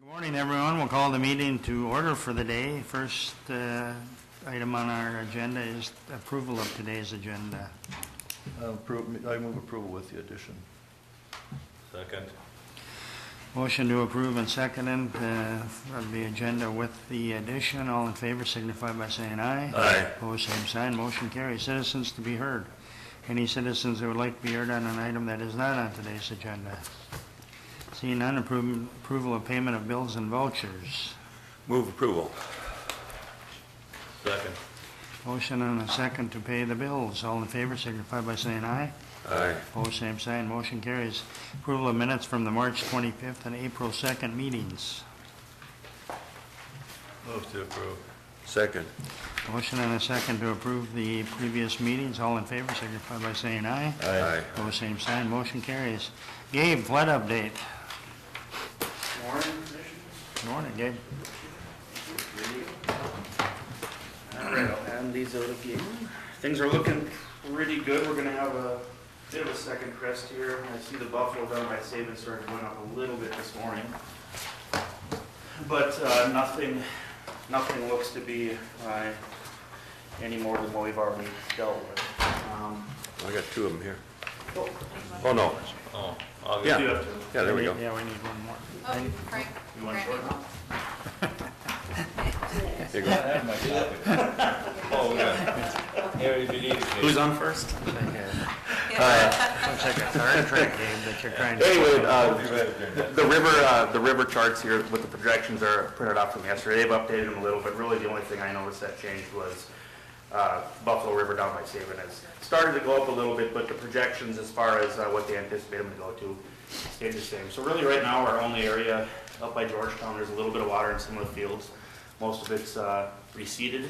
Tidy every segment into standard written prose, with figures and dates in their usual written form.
Good morning, everyone. We'll call the meeting to order for the day. First item on our agenda is approval of today's agenda. I move approval with the addition. Second. Motion to approve and seconded of the agenda with the addition. All in favor signify by saying aye. Aye. Opposed, same sign. Motion carries. Citizens to be heard. Any citizens that would like to be heard on an item that is not on today's agenda? Seeing none, approval of payment of bills and vouchers. Move approval. Second. Motion and a second to pay the bills. All in favor signify by saying aye. Aye. Opposed, same sign. Motion carries. Approval of minutes from the March 25th and April 2nd meetings. Move to approve. Second. Motion and a second to approve the previous meetings. All in favor signify by saying aye. Aye. Opposed, same sign. Motion carries. Gabe, flood update. Morning, Commissioners. Morning, Gabe. All right, I'll hand these out again. Things are looking pretty good. We're gonna have a bit of a second crest here. I see the Buffalo down by Saban started going up a little bit this morning. But nothing looks to be any more than what we've already dealt with. I got two of them here. Oh, no. Oh, We yeah. do have to. Yeah, there we go. Yeah, we need one more. Oh, Frank. You want short now? Here you go. Oh, yeah. Here, if you need it. Who's on first? Looks like a third trick, Gabe, that you're trying to... Anyway, the river charts here with the projections are printed off from yesterday. They've updated them a little, but really the only thing I noticed that changed was Buffalo River down by Saban has started to go up a little bit, but the projections as far as what they anticipate them to go to stayed the same. So really right now our only area up by Georgetown, there's a little bit of water in some of the fields. Most of it's receded.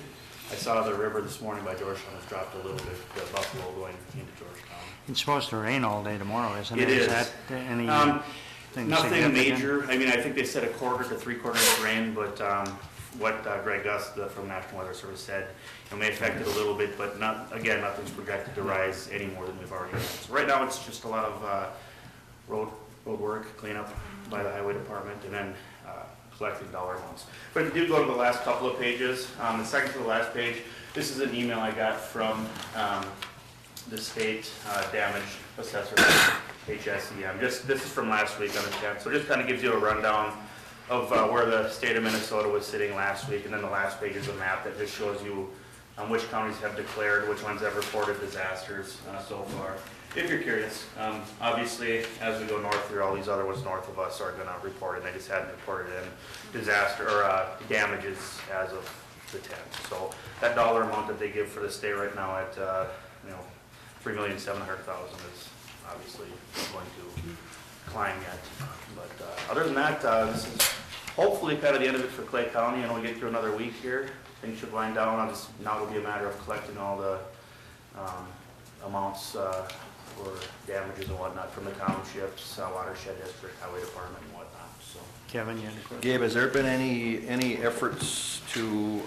I saw the river this morning by Georgetown has dropped a little bit, the Buffalo going into Georgetown. It's supposed to rain all day tomorrow, isn't it? It Is is. that any thing Nothing significant? major. I mean, I think they said 1/4 to 3/4 inch rain, but what Greg Gus from National Weather Service said, it may affect it a little bit, but nothing's projected to rise any more than we've already had. So right now, it's just a lot of road work, cleanup by the highway department, and then collecting dollar amounts. But if you do go to the last couple of pages, the second to the last page, this is an email I got from the state damage assessor, HSEM. This is from last week on the 10th, so it just kind of gives you a rundown of where the state of Minnesota was sitting last week, and then the last page is a map that just shows you which counties have declared, which ones have reported disasters so far. If you're curious, obviously as we go north here, all these other ones north of us are going to report, and they just hadn't reported in disaster or damages as of the 10th. So that dollar amount that they give for the state right now at $3,700,000 is obviously going to climb yet. But other than that, this is hopefully kind of the end of it for Clay County, and we'll get through another week here. Things should wind down. Now it'll be a matter of collecting all the amounts for damages and whatnot from the townships, watershed district, highway department, and whatnot. So Kevin, you had a question? Gabe, has there been any efforts to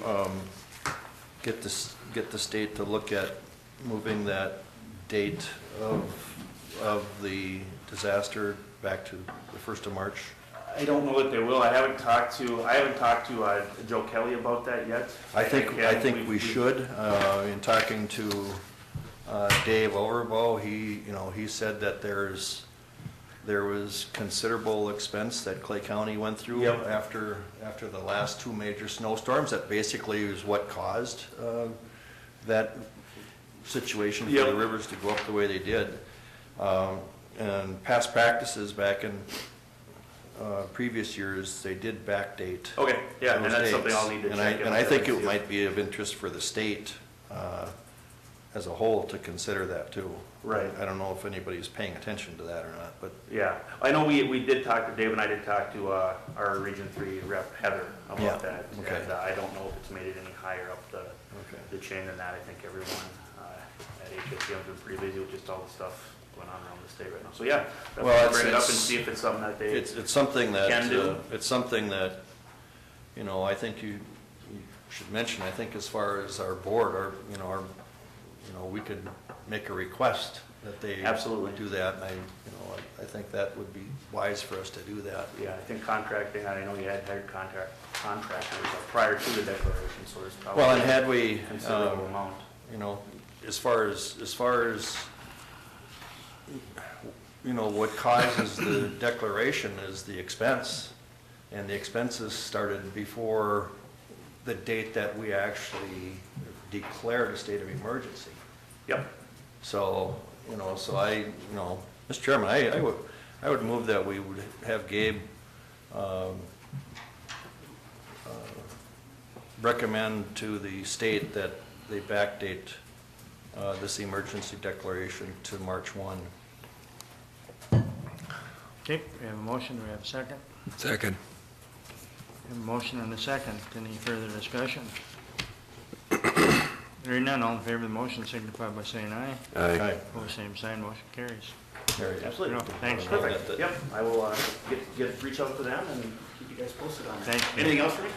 get the state to look at moving that date of the disaster back to the 1st of March? I don't know that they will. I haven't talked to Joe Kelly about that yet. I think we should. In talking to Dave Overbo, he said that there was considerable expense that Clay County went through. Yep. after the last two major snowstorms. That basically is what caused that situation for Yep. the rivers to go up the way they did. And past practices back in previous years, they did backdate. Okay, yeah, and those that's dates. something I'll need to check. And I think it might be of interest for the state as a whole to consider that too. Right. I don't know if anybody's paying attention to that or not, but Yeah, I know we did talk to, Dave and I did talk to our Region 3 rep Heather about Yeah, that. okay. And I don't know if it's made it any higher up the chain than that. I think everyone at HSEM has been pretty busy with just all the stuff going on around the state right now. So yeah, Well, bring it up and see if it's something that they it's something that can do. it's something that I think you should mention. I think as far as our board, we could make a request that they Absolutely do that. And I think that would be wise for us to do that. Yeah, I think contracting, I know you had hired contractors prior to the declaration, so there's probably. Well, and had we, Considerable amount. you know, as far as, you know, what causes the declaration is the expense. And the expenses started before the date that we actually declared a state of emergency. Yep. So, you know, Mr. Chairman, I would move that we would have Gabe, recommend to the state that they backdate, this emergency declaration to March 1. Okay, we have a motion, do we have a second? Second. We have a motion and a second. Any further discussion? Hearing none, all in favor of the motion signify by saying aye. Aye. Opposed, same sign, motion carries. There you go. Absolutely. Thanks. Perfect. Yep, I will reach out to them and keep you guys posted on that. Thank you. Anything else for me?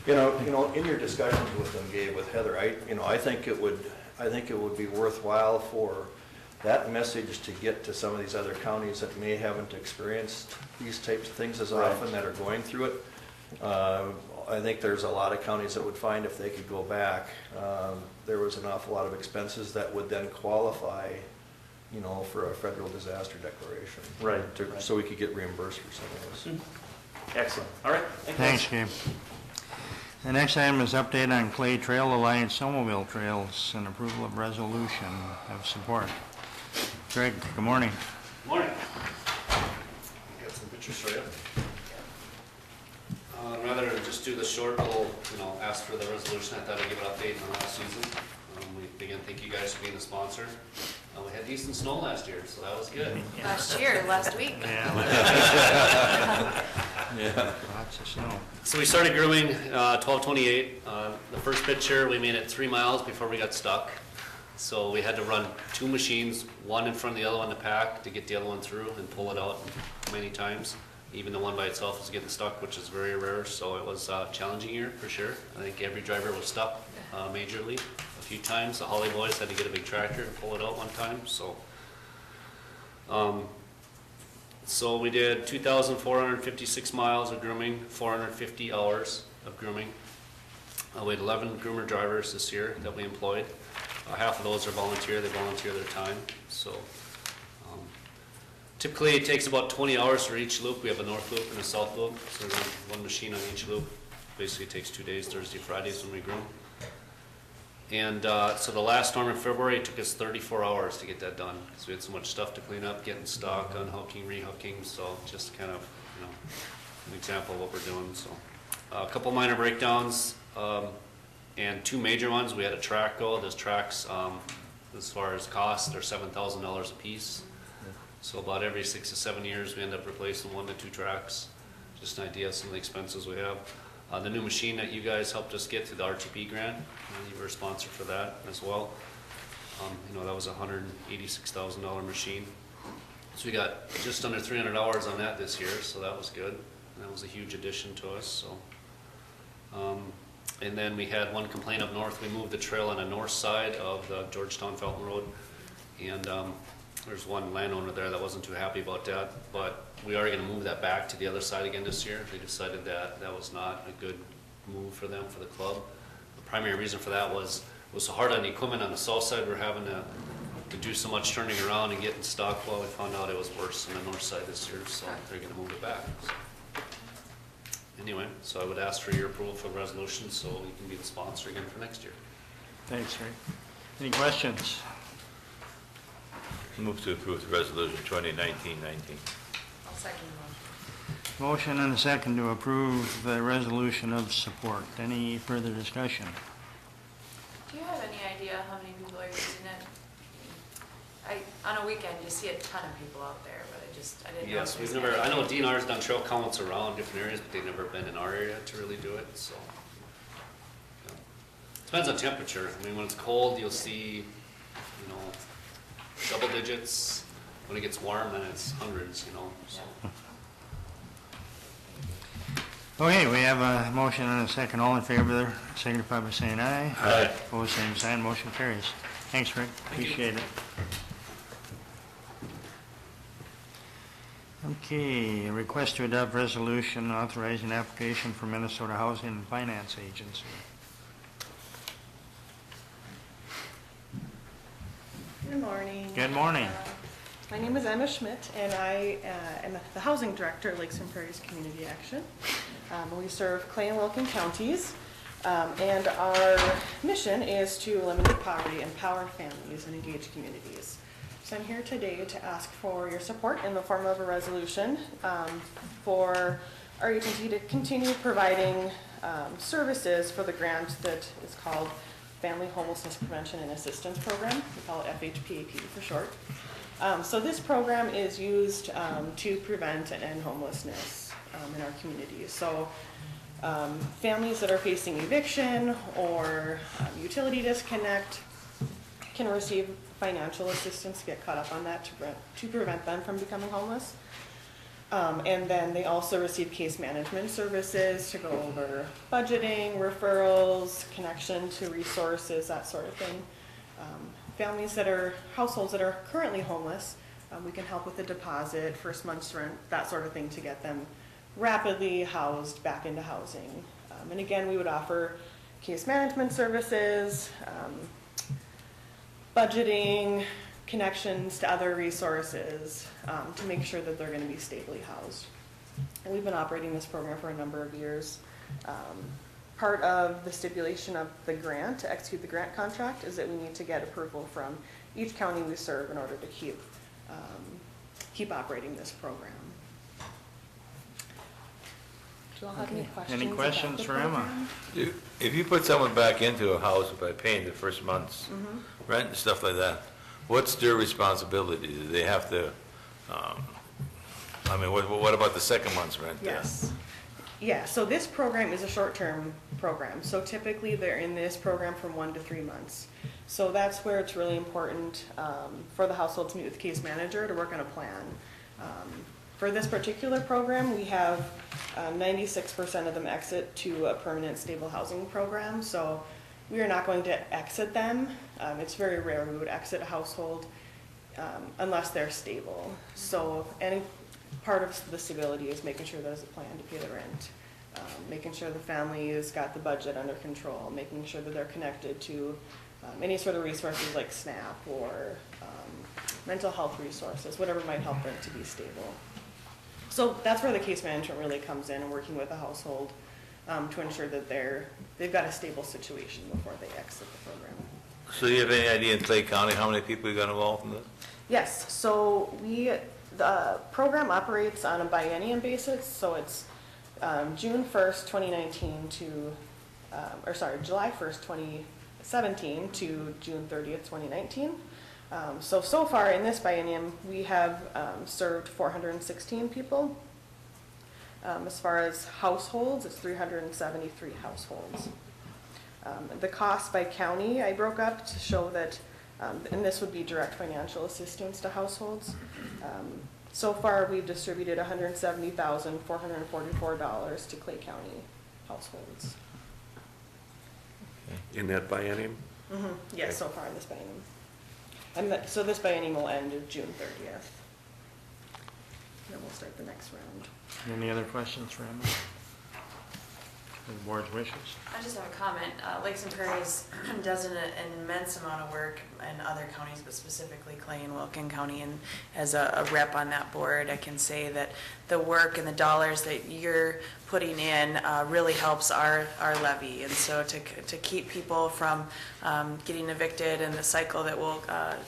You know, in your discussions with them, Gabe, with Heather, I think it would be worthwhile for that message to get to some of these other counties that may haven't experienced these types of things as often, that are going through it. I think there's a lot of counties that would find if they could go back, there was an awful lot of expenses that would then qualify, you know, for a federal disaster declaration. Right. So we could get reimbursed for some of those. Excellent. All right. Thanks, Gabe. The next item is update on Clay Trail Alliance snowmobile trails and approval of resolution of support. Greg, good morning. Morning. Got some pictures for you. Rather than just do the short little, ask for the resolution, I thought I'd give an update on last season. Again, thank you guys for being a sponsor. We had decent snow last year, so that was good. Last week. Yeah. Lots of snow. So we started grooming 12/28. The first picture, we made it 3 miles before we got stuck. So we had to run 2 machines, one in front of the other one to pack to get the other one through and pull it out many times. Even the one by itself was getting stuck, which is very rare, so it was a challenging year for sure. I think every driver was stuck majorly a few times. The Holly boys had to get a big tractor to pull it out one time, so. So we did 2,456 miles of grooming, 450 hours of grooming. We had 11 groomer drivers this year that we employed. Half of those are volunteer, they volunteer their time, so. Typically, it takes about 20 hours for each loop. We have a north loop and a south loop, so we run 1 machine on each loop. Basically, it takes 2 days, Thursday, Fridays when we groom. And so the last storm in February, it took us 34 hours to get that done, because we had so much stuff to clean up, getting stock, unhooking, rehooking, so just kind of, an example of what we're doing. So a couple minor breakdowns, and 2 major ones. We had a track go. Those tracks, as far as cost, they're $7,000 a piece. So about every 6 to 7 years, we end up replacing 1 to 2 tracks. Just an idea of some of the expenses we have. The new machine that you guys helped us get through the RTP grant, you were a sponsor for that as well. That was a $186,000 machine. So we got just under 300 hours on that this year, so that was good. And that was a huge addition to us. So, and then we had one complaint up north. We moved the trail on the north side of the Georgetown Felton Road, and there's one landowner there that wasn't too happy about that, but we are going to move that back to the other side again this year. They decided that that was not a good move for them, for the club. The primary reason for that was it was so hard on the equipment on the south side. We're having to do so much turning around and getting stock. Well, we found out it was worse on the north side this year, so they're going to move it back. So. Anyway, so I would ask for your approval for the resolution so you can be the sponsor again for next year. Thanks, Rick. Any questions? Move to approve the resolution 2019-19. I'll second the motion. Motion and a second to approve the resolution of support. Any further discussion? Do you have any idea how many people are using it? On a weekend, you see a ton of people out there, but I didn't know. Yes, if we've there's never, I any- know DNR's done trail counts around different areas, but they've never been in our area to really do it, so. Yeah. Depends on temperature. I mean, when it's cold, you'll see, double digits. When it gets warm, then it's hundreds, so. Okay, we have a motion and a second. All in favor, signify by saying aye. Aye. Opposed, same sign. Motion carries. Thanks, Rick. Appreciate it. Okay, a request to adopt resolution authorizing application for Minnesota Housing and Finance Agency. Good morning. Good morning. My name is Emma Schmidt, and I am the Housing Director at Lakes and Prairies Community Action. We serve Clay and Wilkin counties, and our mission is to eliminate poverty, empower families, and engage communities. So I'm here today to ask for your support in the form of a resolution for our agency to continue providing services for the grant that is called Family Homelessness Prevention and Assistance Program. We call it FHPAP for short. So this program is used to prevent and end homelessness in our communities. So families that are facing eviction or utility disconnect can receive financial assistance to get caught up on that to prevent them from becoming homeless. And then they also receive case management services to go over budgeting, referrals, connection to resources, that sort of thing. Families that are, households that are currently homeless, we can help with the deposit, first month's rent, that sort of thing to get them rapidly housed back into housing. And again, we would offer case management services, budgeting, connections to other resources to make sure that they're going to be stably housed. And we've been operating this program for a number of years. Part of the stipulation of the grant, to execute the grant contract, is that we need to get approval from each county we serve in order to keep operating this program. Do you all have any questions? Any questions about the for Emma? program? If you put someone back into a house by paying the first month's rent and stuff like that, what's their responsibility? Do they have to, what about the second month's rent? Yes. Yeah, so this program is a short-term program. So typically they're in this program from 1 to 3 months. So that's where it's really important for the household to meet with the case manager to work on a plan. For this particular program, we have 96% of them exit to a permanent stable housing program. So we are not going to exit them. It's very rare we would exit a household unless they're stable. So any part of the stability is making sure there's a plan to pay the rent, making sure the family has got the budget under control, making sure that they're connected to any sort of resources like SNAP or mental health resources, whatever might help them to be stable. So that's where the case management really comes in, and working with the household to ensure that they've got a stable situation before they exit the program. So do you have any idea in Clay County how many people you got involved in this? Yes, so the program operates on a biennium basis, so it's June 1st, 2019 to, July 1st, 2017 to June 30th, 2019. So far in this biennium, we have served 416 people. As far as households, it's 373 households. The cost by county I broke up to show that, and this would be direct financial assistance to households. So far, we've distributed $170,444 to Clay County households. In that biennium? Yes, so far in this biennium. So this biennium will end June 30th. And then we'll start the next round. Any other questions for Emma? The board's wishes. I just have a comment. Lakes and Prairies does an immense amount of work in other counties, but specifically Clay and Wilkin County. And as a rep on that board, I can say that the work and the dollars that you're putting in really helps our levy. And so to keep people from getting evicted and the cycle that will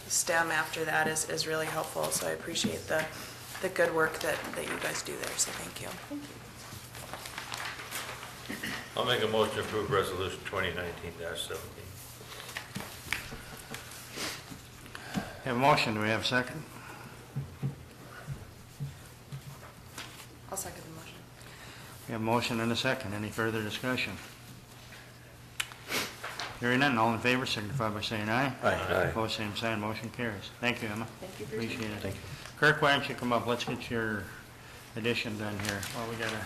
stem after that is really helpful. So I appreciate the good work that you guys do there. So thank you. Thank you. I'll make a motion to approve resolution 2019-17. Have a motion, do we have a second? I'll second the motion. We have a motion and a second. Any further discussion? Hearing none, all in favor signify by saying aye. Aye. Opposed, same sign, motion carries. Thank you, Emma. Thank you for your time. Appreciate it. Thank you. Kirk, why don't you come up? Let's get your addition done here. Well, we gotta.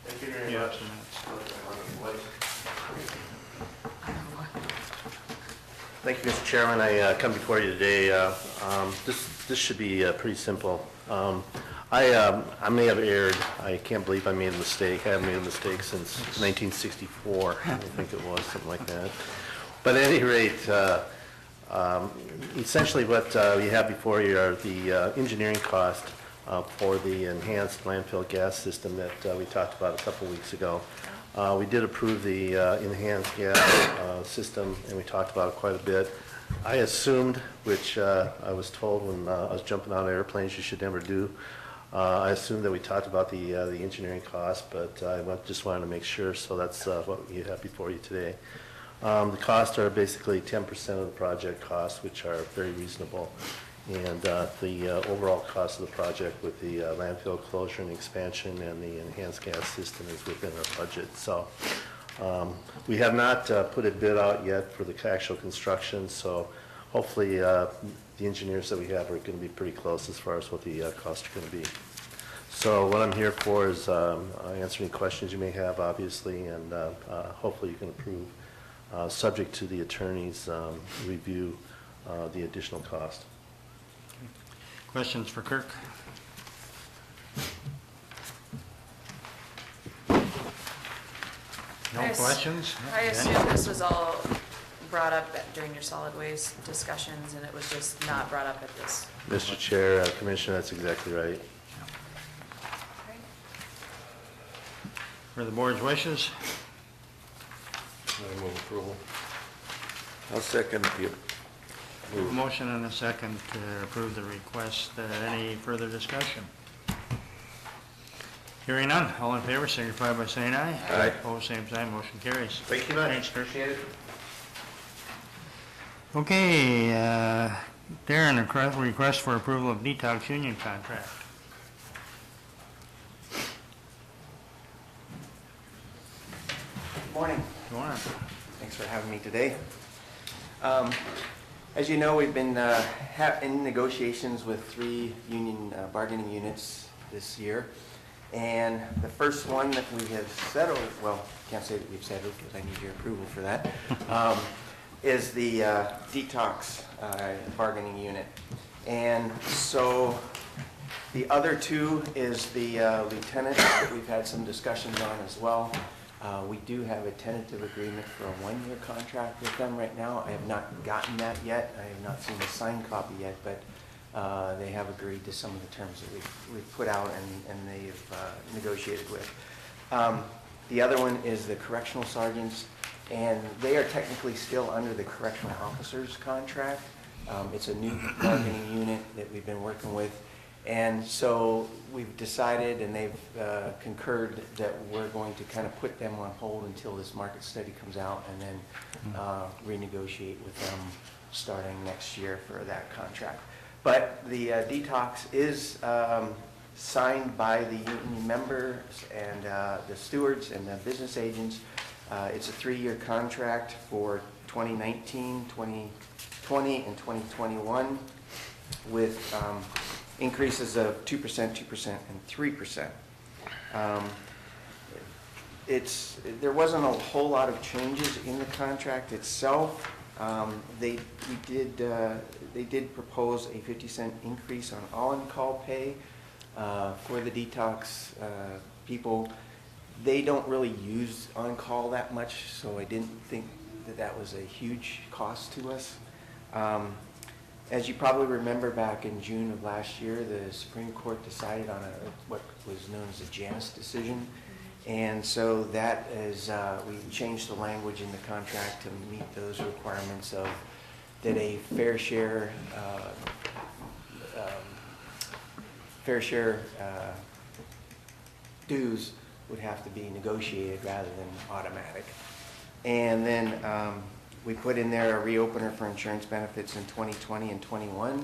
Thank you very Yeah, much. some minutes. Thank you, Mr. Chairman. I come before you today. This should be pretty simple. I may have erred. I can't believe I made a mistake. I haven't made a mistake since 1964, I think it was, something like that. But at any rate, essentially what you have before you are the engineering cost for the enhanced landfill gas system that we talked about a couple weeks ago. We did approve the enhanced gas system, and we talked about it quite a bit. I assumed, which I was told when I was jumping on airplanes you should never do, I assumed that we talked about the engineering cost, but I just wanted to make sure, so that's what you have before you today. The costs are basically 10% of the project costs, which are very reasonable. And the overall cost of the project with the landfill closure and expansion and the enhanced gas system is within our budget. So we have not put a bid out yet for the actual construction, so hopefully the engineers that we have are going to be pretty close as far as what the costs are going to be. So what I'm here for is answer any questions you may have, obviously, and hopefully you can approve, subject to the attorney's review, the additional cost. Questions for Kirk? No I ass- questions? I Jen? assume this was all brought up during your solid waste discussions, and it was just not brought up at this. Mr. Chair, Commissioner, that's exactly right. For the board's wishes? I move approval. I'll second the Motion and a second to approve the request. Any further discussion? Hearing none. All in favor signify by saying aye. Aye. Opposed, same sign. Motion carries. Thank you much. Thanks, Kirk. Okay, Darren, request for approval of detox union contract. Morning. Go on. Thanks for having me today. As you know, we've been in negotiations with 3 union bargaining units this year. And the first one that we have settled, well, can't say that we've settled because I need your approval for that, is the detox bargaining unit. And so the other 2 is the lieutenant that we've had some discussions on as well. We do have a tentative agreement for a 1-year contract with them right now. I have not gotten that yet. I have not seen a signed copy yet, but they have agreed to some of the terms that we've put out and they've negotiated with. The other one is the correctional sergeants, and they are technically still under the correctional officers contract. It's a new bargaining unit that we've been working with. And so we've decided, and they've concurred, that we're going to kind of put them on hold until this market study comes out, and then renegotiate with them starting next year for that contract. But the detox is signed by the union members and the stewards and the business agents. It's a 3-year contract for 2019, 2020, and 2021 with increases of 2%, 2%, and 3%. There wasn't a whole lot of changes in the contract itself. They did propose a 50-cent increase on on-call pay for the detox people. They don't really use on-call that much, so I didn't think that that was a huge cost to us. As you probably remember, back in June of last year, the Supreme Court decided on what was known as a Janus decision. And so that is, we changed the language in the contract to meet those requirements of that a fair share dues would have to be negotiated rather than automatic. And then we put in there a reopener for insurance benefits in 2020 and 21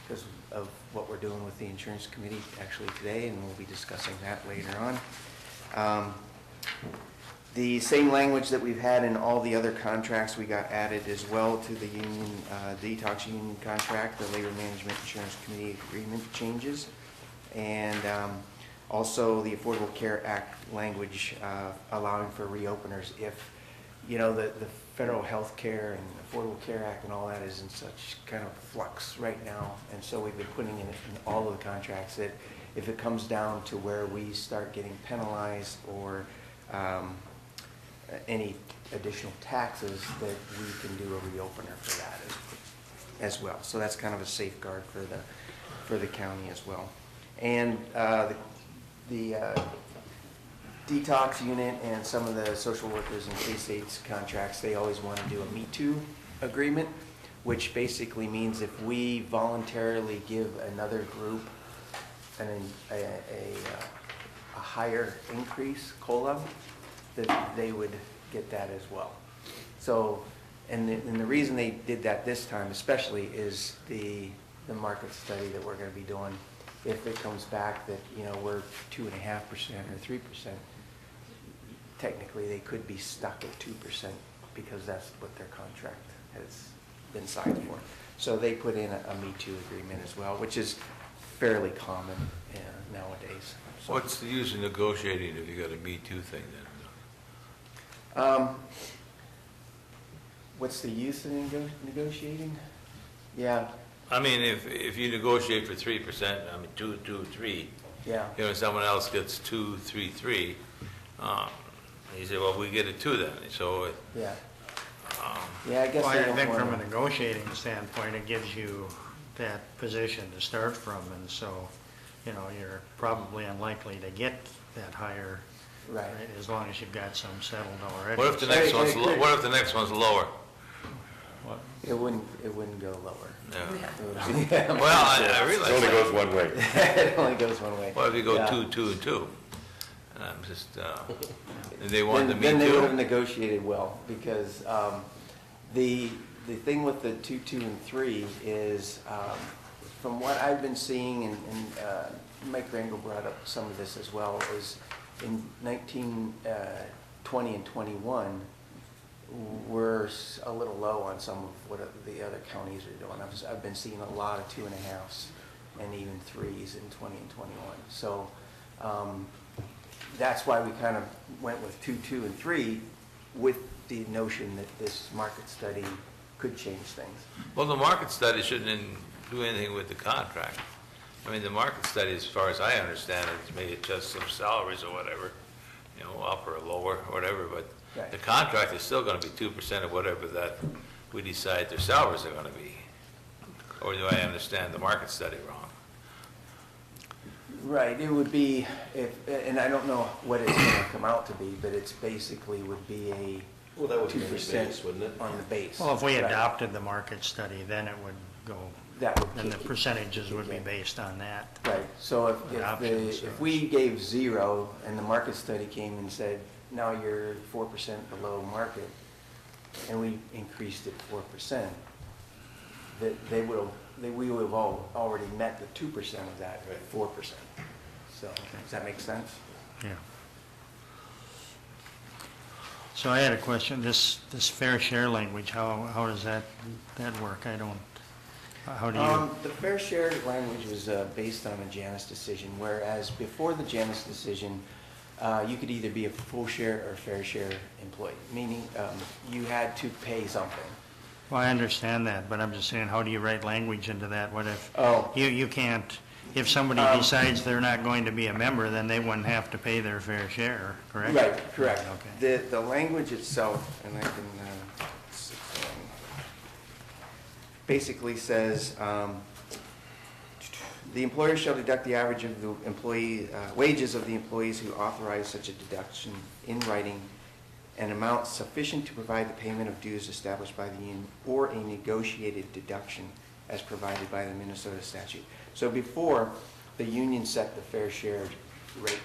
because of what we're doing with the insurance committee actually today, and we'll be discussing that later on. The same language that we've had in all the other contracts we got added as well to the union, detox union contract, the Labor Management Insurance Committee agreement changes, and also the Affordable Care Act language allowing for reopeners if, you know, the federal health care and Affordable Care Act and all that is in such kind of flux right now. And so we've been putting in all of the contracts that if it comes down to where we start getting penalized or any additional taxes, that we can do a reopener for that as well. So that's kind of a safeguard for the county as well. And the detox unit and some of the social workers and K-State's contracts, they always want to do a Me Too agreement, which basically means if we voluntarily give another group a higher increase, COLA, that they would get that as well. So, and the reason they did that this time especially is the market study that we're going to be doing. If it comes back that, you know, we're 2.5% or 3%, technically they could be stuck at 2% because that's what their contract has been signed for. So they put in a Me Too agreement as well, which is fairly common nowadays. So, What's the use of negotiating if you got a Me Too thing then? what's the use of negotiating? Yeah, I mean, if you negotiate for 3%, I mean, 2, 2, 3, yeah. you know, someone else gets 2, 3, 3, you say, well, we get it 2 then, so, Yeah. Yeah, I guess Well, they I don't think from a wanna- negotiating standpoint, it gives you that position to start from, and so, you know, you're probably unlikely to get that higher, Right. right, as long as you've got some settled already. what if the Hey, next hey, one's, Craig. what if the next one's lower? What? It wouldn't go lower. No. It would be- Well, I realize It only that. goes one way. It only goes one way. What if you go Yeah. 2, 2, and 2? And I'm just, they wanted the Then Me they would have Too? negotiated well, because the thing with the 2, 2, and 3 is, from what I've been seeing, and Mike Rangel brought up some of this as well, is in 1920 and 21, we're a little low on some of what the other counties are doing. I've been seeing a lot of 2.5s and even 3s in 20 and 21. So that's why we kind of went with 2, 2, and 3, with the notion that this market study could change things. Well, the market study shouldn't do anything with the contract. I mean, the market study, as far as I understand it, may adjust some salaries or whatever, you know, up or lower, or whatever, but Right. the contract is still gonna be 2% of whatever that we decide their salaries are gonna be. Or do I understand the market study wrong? Right, it would be, and I don't know what it's going to come out to be, but it's basically would be a Well, that would be 2% base, wouldn't it? on the base. Well, if we Right. adopted the market study, then it would go, That would then the kick in. percentages would be based on that. Right, so The options, if we gave 0 and the market study came and said, now you're 4% below market, and we increased it 4%, we would have already met the 2% of that, 4%. So, does that make sense? Yeah. So I had a question, this fair share language, how does that work? I don't, how do you? The fair share language was based on a Janus decision, whereas before the Janus decision, you could either be a full share or fair share employee, meaning you had to pay something. Well, I understand that, but I'm just saying, how do you write language into that? What if, Oh. you can't, if somebody decides they're not going to be a member, then they wouldn't have to pay their fair share, correct? Right, correct. Okay. The language itself, and I can, basically says, the employer shall deduct the average of the employee, wages of the employees who authorize such a deduction in writing, an amount sufficient to provide the payment of dues established by the union, or a negotiated deduction as provided by the Minnesota statute. So before, the union set the fair share rate.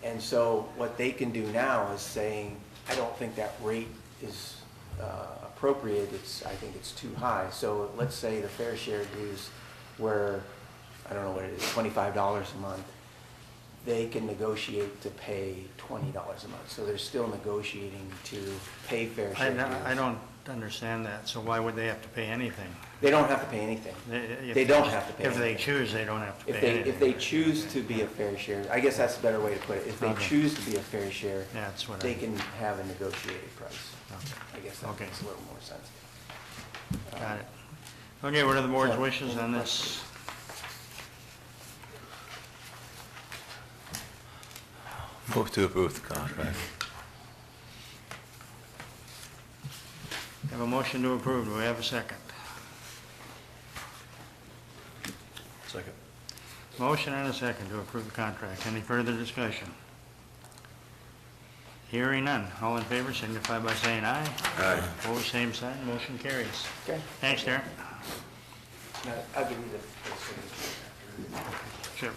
And so what they can do now is saying, I don't think that rate is appropriate, I think it's too high. So let's say the fair share dues were, I don't know what it is, $25 a month. They can negotiate to pay $20 a month. So they're still negotiating to pay fair share dues. I don't understand that, so why would they have to pay anything? They don't have to pay anything. If They don't have to pay If they anything. choose, they don't have to If pay they, anything. if they choose to be a fair share, I guess that's a better way to put it. If they Okay. choose to be a fair share, That's what they can have a negotiated price. Okay. I guess that Okay. makes a little more sense. Got it. Okay, what are the board's So, wishes any on this? Move to approve the contract. Have a motion to approve. Do we have a second? Second. Motion and a second to approve the contract. Any further discussion? Hearing none. All in favor signify by saying aye. Aye. Opposed, same sign. Motion carries. Okay. Thanks, Darren. Now, I'll give you the. Sure.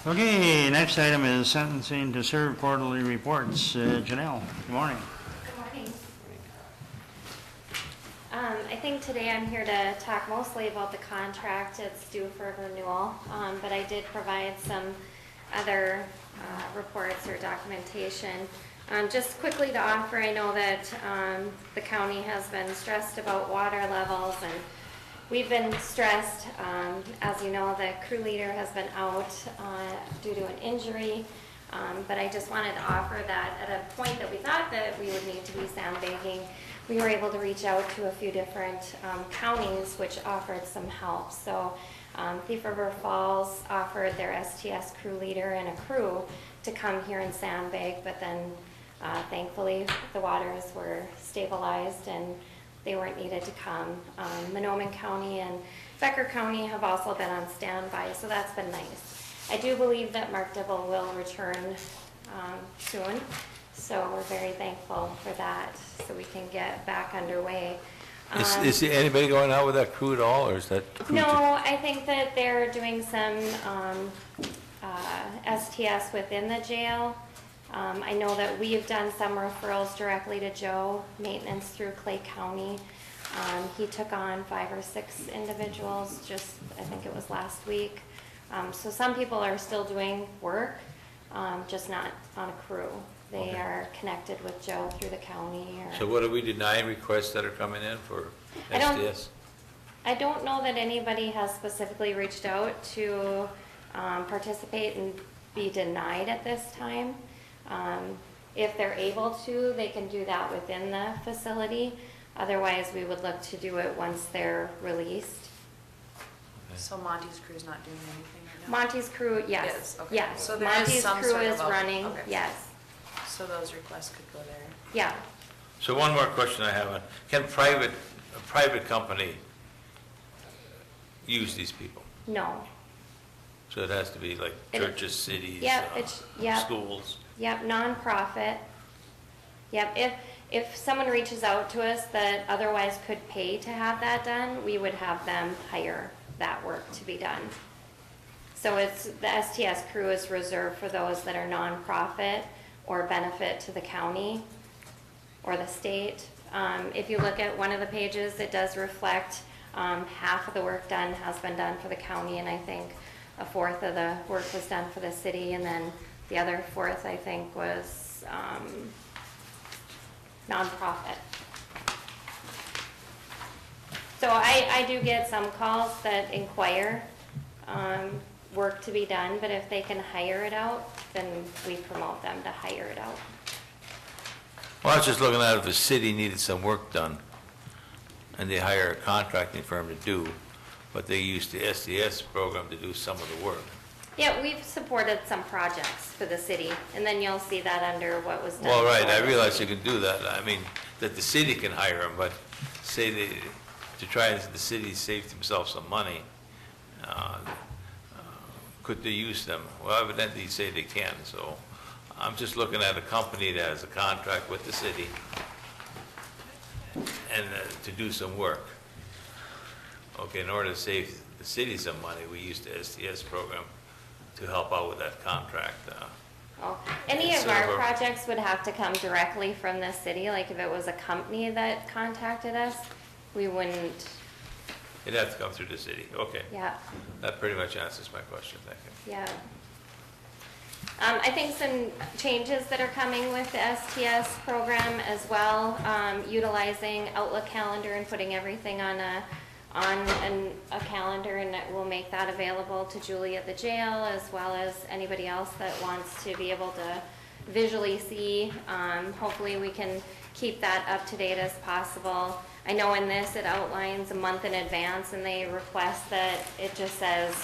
Okay, next item is sentencing to serve quarterly reports. Janelle, good morning. Good morning. I think today I'm here to talk mostly about the contract. It's due for renewal, but I did provide some other reports or documentation. Just quickly to offer, I know that the county has been stressed about water levels, and we've been stressed. As you know, the crew leader has been out due to an injury, but I just wanted to offer that at a point that we thought that we would need to be sandbagging, we were able to reach out to a few different counties which offered some help. So Thief River Falls offered their STS crew leader and a crew to come here and sandbag, but then thankfully the waters were stabilized and they weren't needed to come. Monoman County and Becker County have also been on standby, so that's been nice. I do believe that Mark Dibble will return soon, so we're very thankful for that, so we can get back underway. Is anybody going out with that crew at all, or is that? crew No, ju- I think that they're doing some STS within the jail. I know that we've done some referrals directly to Joe, maintenance through Clay County. He took on 5 or 6 individuals just, I think it was last week. So some people are still doing work, just not on a crew. They Okay. are connected with Joe through the county or. So what are we denying requests that are coming in for I don't- SDS? I don't know that anybody has specifically reached out to participate and be denied at this time. If they're able to, they can do that within the facility. Otherwise, we would look to do it once they're released. So Monty's crew's not doing anything right now? Monty's crew, yes, Yes, okay. yes. So there is Monty's some crew sort of is a- running, okay. yes, So those requests could go there. yeah. So one more question I have, can a private company use these people? No, So it has to be like It- churches, cities, Yep, yep. schools? Yep, nonprofit. Yep, if someone reaches out to us that otherwise could pay to have that done, we would have them hire that work to be done. So the STS crew is reserved for those that are nonprofit or benefit to the county or the state. If you look at one of the pages, it does reflect half of the work done has been done for the county, and I think a fourth of the work was done for the city, and then the other fourth, I think, was nonprofit. So I do get some calls that inquire work to be done, but if they can hire it out, then we promote them to hire it out. Well, I was just looking at if the city needed some work done, and they hire a contracting firm to do, but they use the SDS program to do some of the work. Yeah, we've supported some projects for the city, and then you'll see that under what was done. Well, right, for I the realize you city. can do that, I mean, that the city can hire them, but say they, to try and the city save themselves some money, could they use them? Well, evidently you say they can, so I'm just looking at a company that has a contract with the city and to do some work. Okay, in order to save the city some money, we use the STS program to help out with that contract. Oh, any of So our we're- projects would have to come directly from the city, like if it was a company that contacted us, we wouldn't, It'd have to come through the city, okay. yeah. That pretty much answers my question, thank you. Yeah. I think some changes that are coming with the STS program as well, utilizing Outlook calendar and putting everything on a calendar, and we'll make that available to Julie at the jail as well as anybody else that wants to be able to visually see. Hopefully we can keep that up to date as possible. I know in this it outlines a month in advance, and they request that it just says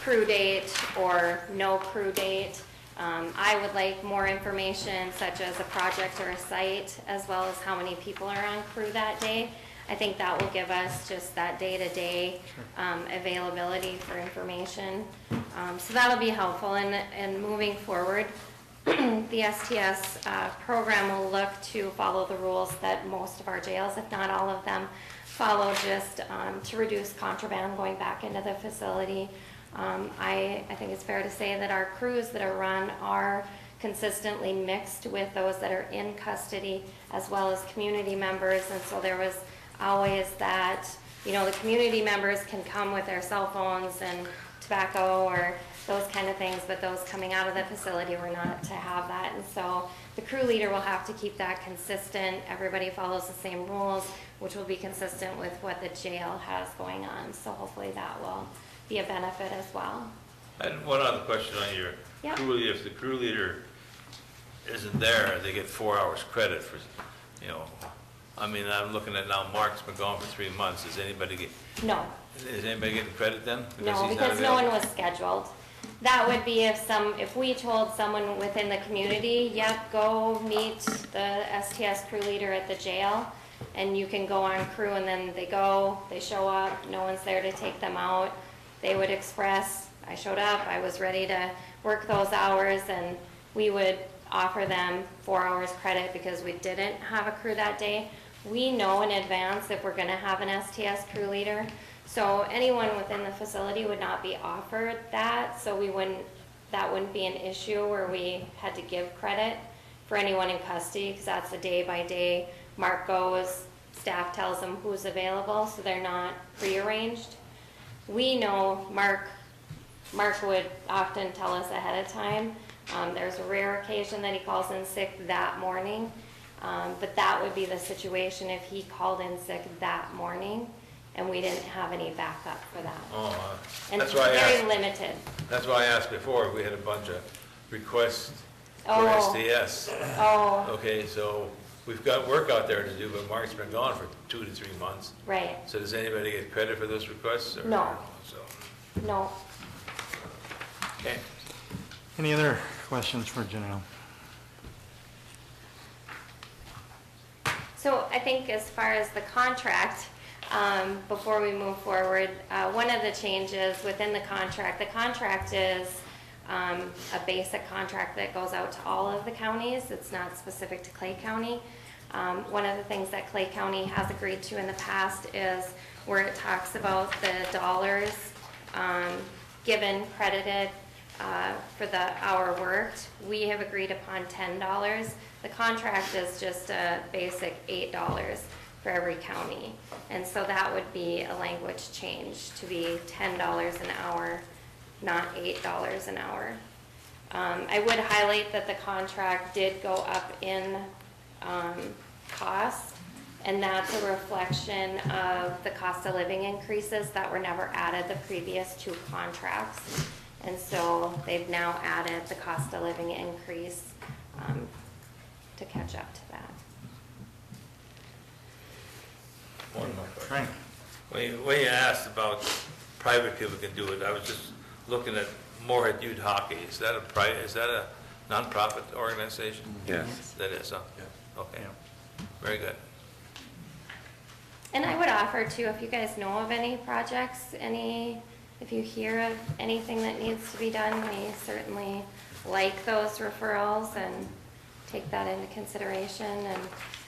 crew date or no crew date. I would like more information such as a project or a site, as well as how many people are on crew that day. I think that will give us just that day-to-day availability for information. So that'll be helpful, and moving forward, the STS program will look to follow the rules that most of our jails, if not all of them, follow, just to reduce contraband going back into the facility. I think it's fair to say that our crews that are run are consistently mixed with those that are in custody, as well as community members, and so there was always that, you know, the community members can come with their cell phones and tobacco or those kind of things, but those coming out of the facility were not to have that. And so the crew leader will have to keep that consistent. Everybody follows the same rules, which will be consistent with what the jail has going on. So hopefully that will be a benefit as well. And one other question on your Yep. crew leader. If the crew leader isn't there, they get 4 hours credit for, you know, I mean, I'm looking at now, Mark's been gone for 3 months. Is anybody getting credit then? No, he's not because no one available? was scheduled. That would be if we told someone within the community, yep, go meet the STS crew leader at the jail, and you can go on crew, and then they show up, no one's there to take them out. They would express, I showed up, I was ready to work those hours, and we would offer them 4 hours credit because we didn't have a crew that day. We know in advance if we're gonna have an STS crew leader, so anyone within the facility would not be offered that, so that wouldn't be an issue where we had to give credit for anyone in custody, because that's a day by day. Mark goes, staff tells them who's available, so they're not prearranged. We know Mark would often tell us ahead of time. There's a rare occasion that he calls in sick that morning, but that would be the situation if he called in sick that morning and we didn't have any backup for that. Oh, And that's it's why I very asked. limited. That's why I asked before. We had a bunch of requests for Oh. STS. Oh, Okay, so we've got work out there to do, but Mark's been gone for 2 to 3 months. right, So does anybody get credit for those requests? Or No. So, no. okay. Any other questions for Janelle? So I think as far as the contract, before we move forward, one of the changes within the contract is a basic contract that goes out to all of the counties. It's not specific to Clay County. One of the things that Clay County has agreed to in the past is where it talks about the dollars given, credited for the hour worked. We have agreed upon $10. The contract is just a basic $8 for every county. And so that would be a language change to be $10 an hour, not $8 an hour. I would highlight that the contract did go up in cost, and that's a reflection of the cost of living increases that were never added the previous 2 contracts. And so they've now added the cost of living increase to catch up to that. One more question. Frank? When you asked about private people can do it, I was just looking at Moorhead Youth Hockey. Is that a nonprofit organization? Yes. That is, huh? Okay. Very good. And I would offer too, if you guys know of any projects, if you hear of anything that needs to be done, we certainly like those referrals and take that into consideration. And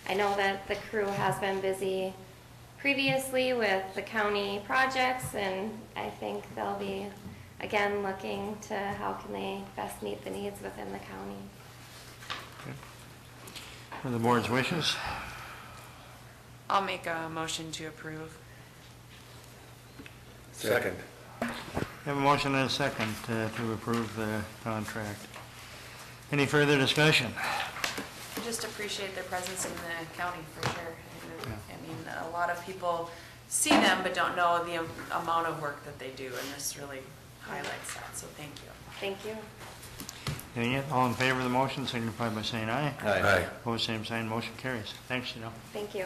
I know that the crew has been busy previously with the county projects, and I think they'll be, again, looking to how can they best meet the needs within the county. For the board's wishes? I'll make a motion to approve. Second. We have a motion and a second to approve the contract. Any further discussion? I just appreciate their presence in the county for sure. I mean, a lot of people see them but don't know the amount of work that they do, and this really highlights that, so thank you. Thank you. Any, all in favor of the motion, signify by saying aye. Aye. Opposed, same sign, motion carries. Thanks, Janelle. Thank you.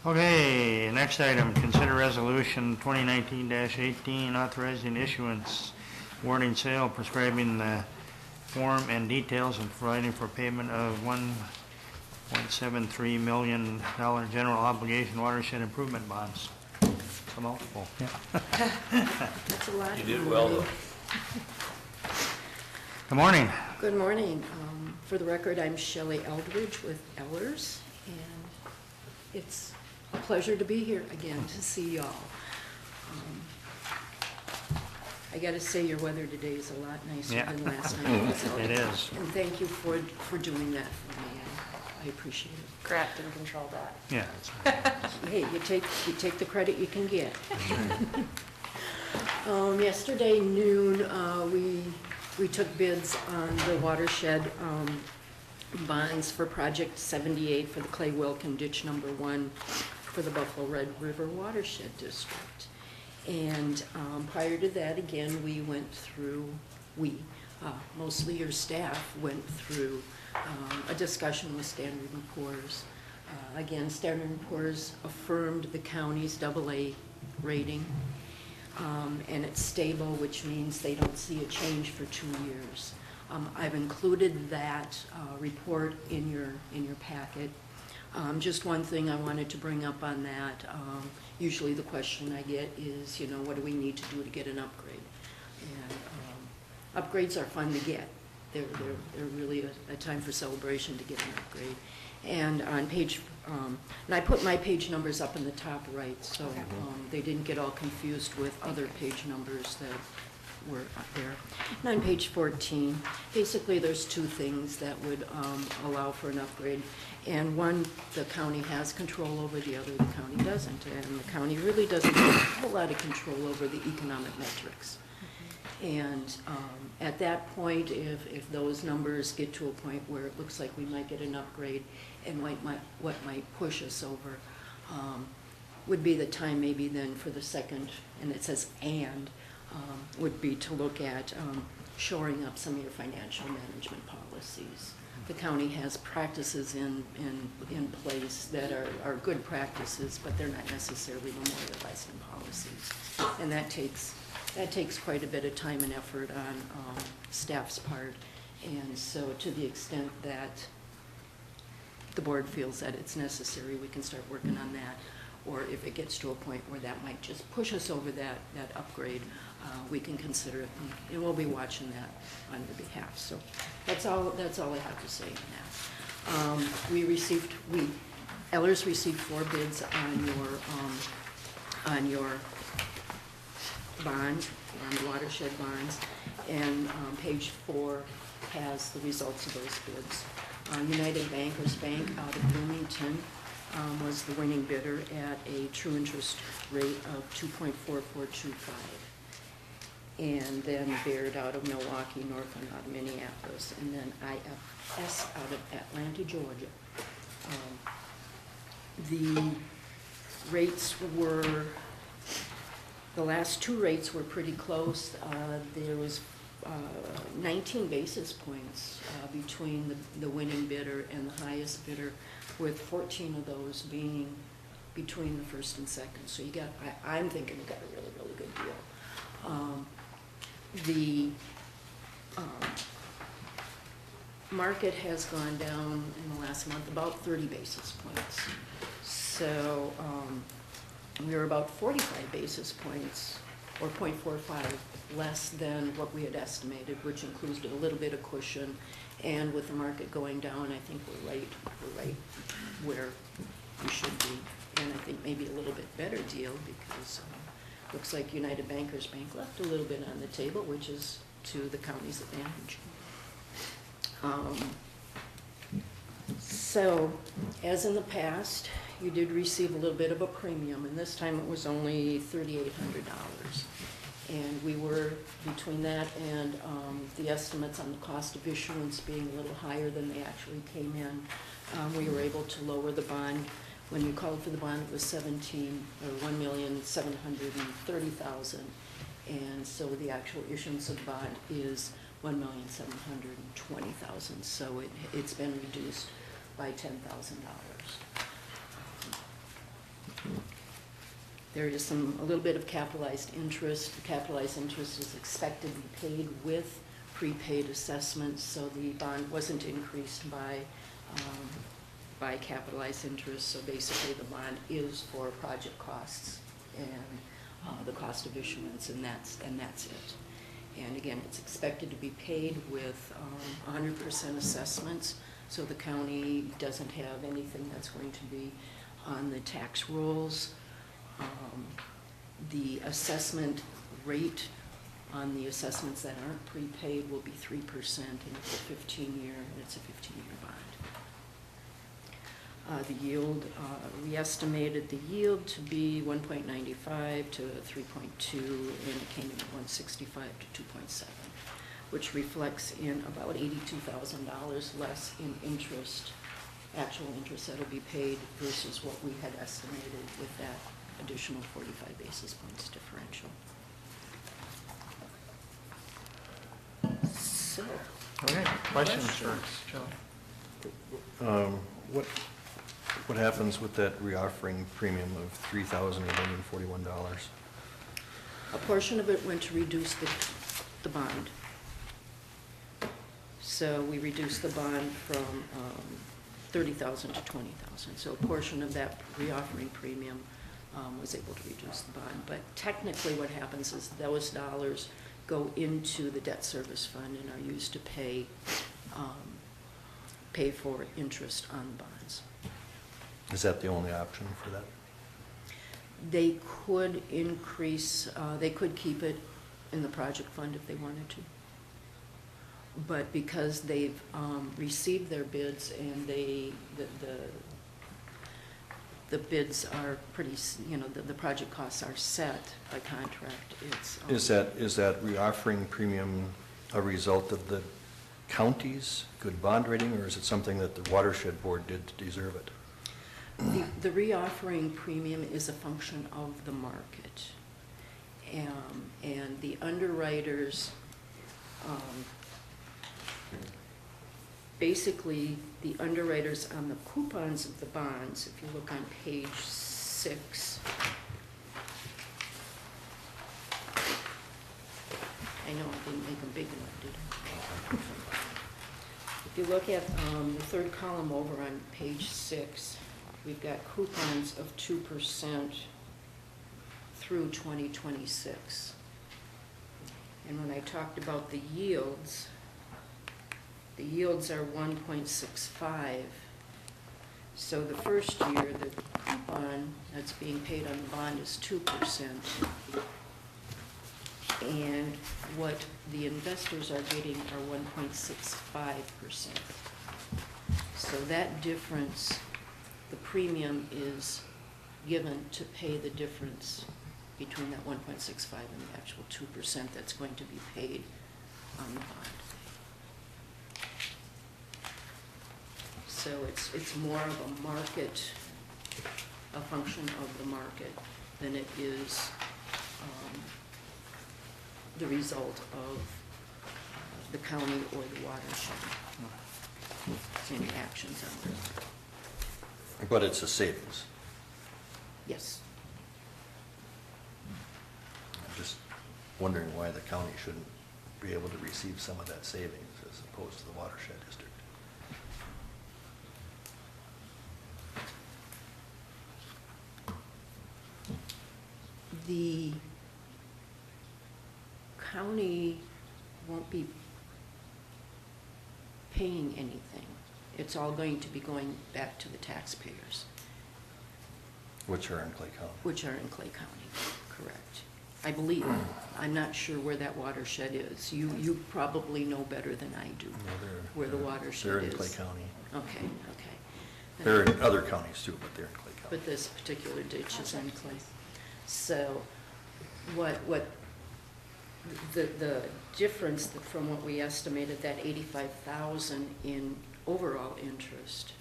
Okay, next item, consider resolution 2019-18 authorizing issuance awarding sale, prescribing the form and details, and providing for payment of $1.73 million general obligation watershed improvement bonds. It's a mouthful. That's a lot. You did well, though. Good morning. Good morning. For the record, I'm Shelley Eldridge with Ellers, and it's a pleasure to be here again to see y'all. I gotta say, your weather today is a lot nicer Yeah. than last night. So- It is. And thank you for doing that for me. I appreciate it. Correct and control that. Yeah. Hey, you take the credit you can get. Yesterday noon, we took bids on the watershed bonds for Project 78 for the Clay Wilkin Ditch Number 1 for the Buffalo Red River Watershed District. And prior to that, again, we went through, mostly your staff, went through a discussion with Standard & Poor's. Again, Standard & Poor's affirmed the county's AA rating, and it's stable, which means they don't see a change for 2 years. I've included that report in your packet. Just one thing I wanted to bring up on that. Usually the question I get is, what do we need to do to get an upgrade? And upgrades are fun to get. They're really a time for celebration to get an upgrade. And on page, and I put my page numbers up in the top right, so they didn't get all confused with other page numbers that were up there. And on page 14, basically there's two things that would allow for an upgrade. And one, the county has control over, the other, the county doesn't. And the county really doesn't have a whole lot of control over the economic metrics. And at that point, if those numbers get to a point where it looks like we might get an upgrade, and what might push us over would be the time maybe then for the second, and it says and, would be to look at shoring up some of your financial management policies. The county has practices in place that are good practices, but they're not necessarily memorialized in policies. And that takes quite a bit of time and effort on staff's part. And so to the extent that the board feels that it's necessary, we can start working on that. Or if it gets to a point where that might just push us over that upgrade, we can consider it, and we'll be watching that on your behalf. So that's all I have to say on that. Ellers received 4 bids on your bond, on the watershed bonds, and page 4 has the results of those bids. United Bankers Bank out of Bloomington was the winning bidder at a true interest rate of 2.4425. And then Baird out of Milwaukee, Northland out of Minneapolis, and then IFS out of Atlanta, Georgia. The rates were, the last 2 rates were pretty close. There was 19 basis points between the winning bidder and the highest bidder, with 14 of those being between the first and second. So you got, I'm thinking you got a really, really good deal. The market has gone down in the last month about 30 basis points. So we were about 45 basis points, or 0.45, less than what we had estimated, which included a little bit of cushion. And with the market going down, I think we're right where we should be. And I think maybe a little bit better deal, because looks like United Bankers Bank left a little bit on the table, which is to the county's advantage. So, as in the past, you did receive a little bit of a premium, and this time it was only $3,800. And we were, between that and the estimates on the cost of issuance being a little higher than they actually came in, we were able to lower the bond. When you called for the bond, it was $1,730,000, and so the actual issuance of the bond is $1,720,000. So it's been reduced by $10,000. There is a little bit of capitalized interest. The capitalized interest is expected to be paid with prepaid assessments, so the bond wasn't increased by capitalized interest. So basically, the bond is for project costs and the cost of issuance, and that's it. And again, it's expected to be paid with 100% assessments, so the county doesn't have anything that's going to be on the tax rolls. The assessment rate on the assessments that aren't prepaid will be 3%, and it's a 15-year, and it's a 15-year bond. The yield, we estimated the yield to be 1.95 to 3.2, and it came in at 1.65 to 2.7, which reflects in about $82,000 less in interest, actual interest that'll be paid versus what we had estimated with that additional 45 basis points differential. So, Okay, questions for Joe? What happens with that reoffering premium of $3,841? a portion of it went to reduce the bond. So we reduced the bond from 30,000 to 20,000. So a portion of that reoffering premium was able to reduce the bond. But technically what happens is those dollars go into the debt service fund and are used to pay for interest on the bonds. Is that the only option for that? They could increase, they could keep it in the project fund if they wanted to. But because they've received their bids and the bids are pretty, the project costs are set by contract, it's... Is that reoffering premium a result of the county's good bond rating, or is it something that the watershed board did to deserve it? The reoffering premium is a function of the market. And the underwriters, basically the underwriters on the coupons of the bonds, if you look on page 6, I know I didn't make them big enough, did I? If you look at the third column over on page 6, we've got coupons of 2% through 2026. And when I talked about the yields are 1.65. So the first year, the coupon that's being paid on the bond is 2%. And what the investors are getting are 1.65%. So that difference, the premium is given to pay the difference between that 1.65 and the actual 2% that's going to be paid on the bond. So it's more of a market, a function of the market, than it is the result of the county or the watershed, any actions on it. But it's a savings. Yes. I'm just wondering why the county shouldn't be able to receive some of that savings as opposed to the watershed district. The county won't be paying anything. It's all going to be going back to the taxpayers. Which are in Clay County. Which are in Clay County, correct. I believe. I'm not sure where that watershed is. You probably know better than I do where the watershed is. They're in Clay County. Okay. They're in other counties too, but they're in Clay County. But this particular ditch is in Clay. So what the difference from what we estimated, that 85,000 in overall interest,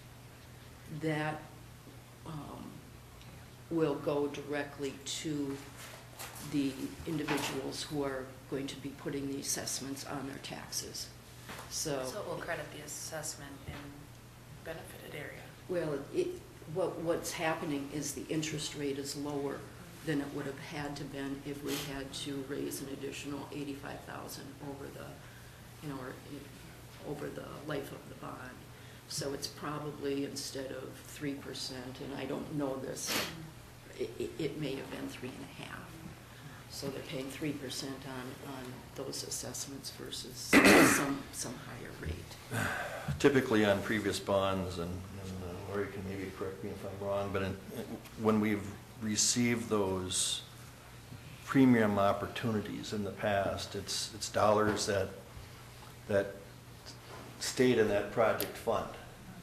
that will go directly to the individuals who are going to be putting the assessments on their taxes. So it will credit the assessment in benefited area. well, what's happening is the interest rate is lower than it would have had to been if we had to raise an additional 85,000 over the, you know, over the life of the bond. So it's probably, instead of 3%, and I don't know this, it may have been 3.5%. So they're paying 3% on those assessments versus some higher rate. Typically on previous bonds, and Lori can maybe correct me if I'm wrong, but when we've received those premium opportunities in the past, it's dollars that stayed in that project fund.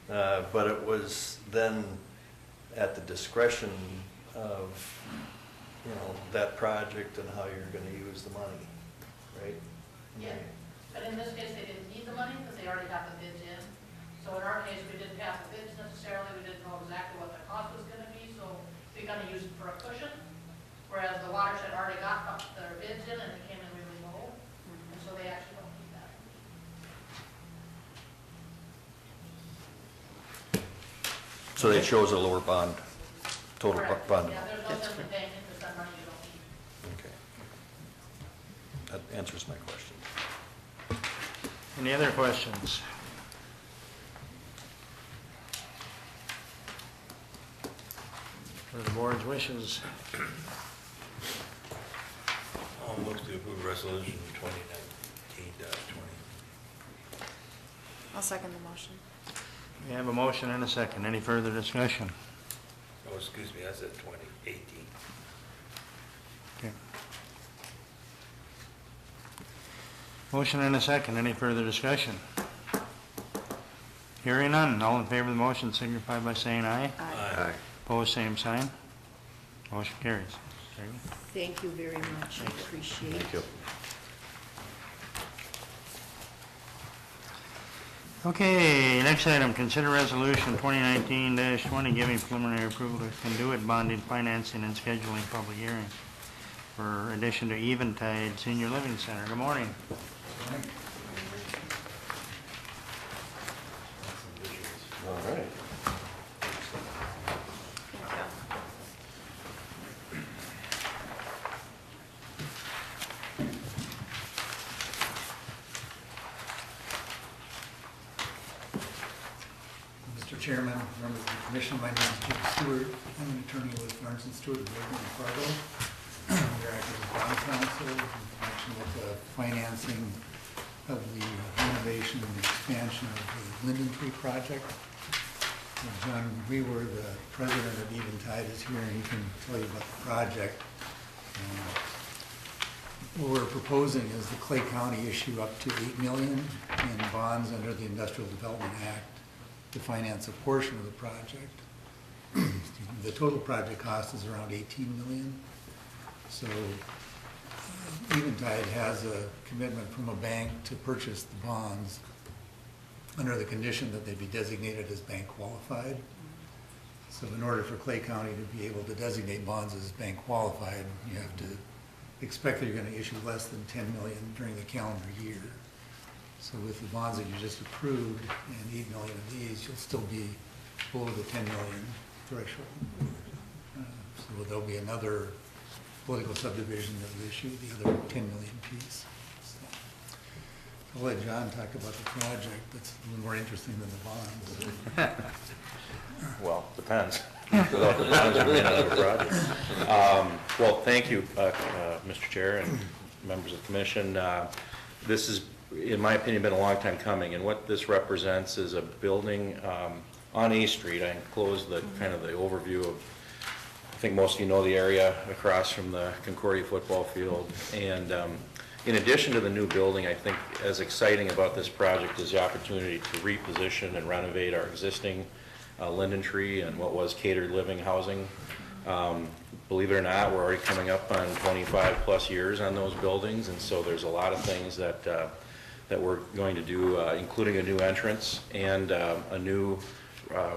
But it was then at the discretion of, you know, that project and how you're going to use the money, right? Yeah, but in this case, they didn't need the money because they already got the bids in. So in our case, we didn't have the bids necessarily, we didn't know exactly what the cost was going to be, so we kind of used it for a cushion. Whereas the watershed already got their bids in and they came in really low, and so they actually don't need that. So they chose a lower bond, total Correct. bond. Yeah, there's no sense in paying interest on money you don't need. Okay. That answers my question. Any other questions? For the board's wishes. I'll move to approve resolution 2019-20. I'll second the motion. We have a motion and a second. Any further discussion? Oh, excuse me, I said 2018. Okay. Motion and a second. Any further discussion? Hearing none. All in favor of the motion signify by saying aye. Aye. Opposed, same sign. Motion carries. Carrie? Thank you very much, I appreciate it. Thank you. Okay, next item, consider resolution 2019-20 giving preliminary approval to Conduit bonding, financing, and scheduling public hearing for addition to Eventide Senior Living Center. Good morning. All right. Mr. Chairman, members of the commission, my name is Jim Stewart. I'm an attorney with Lawrence and Stewart of Lincoln and Fargo. We're acting as bond counsel in connection with the financing of the renovation and expansion of the Linden Tree project. And John Weaver, the president of Eventide, is here and he can tell you about the project. What we're proposing is the Clay County issue up to $8 million in bonds under the Industrial Development Act to finance a portion of the project. The total project cost is around $18 million. So Eventide has a commitment from a bank to purchase the bonds under the condition that they be designated as bank qualified. So in order for Clay County to be able to designate bonds as bank qualified, you have to expect that you're going to issue less than $10 million during the calendar year. So with the bonds that you just approved and 8 million of these, you'll still be below the 10 million threshold. So there'll be another political subdivision that will issue the other 10 million piece. So I'll let John talk about the project. That's a little more interesting than the bonds. Well, depends. Without the bonds, we may not have a project. Well, thank you, Mr. Chair and members of the commission. This is, in my opinion, been a long time coming, and what this represents is a building on A Street. I enclosed the kind of the overview of, I think most of you know the area across from the Concordia football field. And in addition to the new building, I think as exciting about this project is the opportunity to reposition and renovate our existing Linden Tree and what was catered living housing. Believe it or not, we're already coming up on 25 plus years on those buildings, and so there's a lot of things that that we're going to do, including a new entrance and a new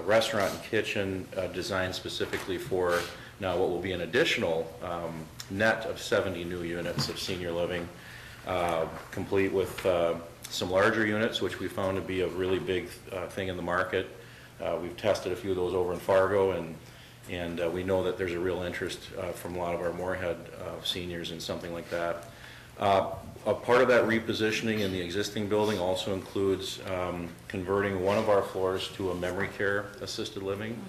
restaurant and kitchen designed specifically for now what will be an additional net of 70 new units of senior living, complete with some larger units, which we found to be a really big thing in the market. We've tested a few of those over in Fargo, and And we know that there's a real interest from a lot of our Moorhead seniors in something like that. A part of that repositioning in the existing building also includes converting one of our floors to a memory care assisted living,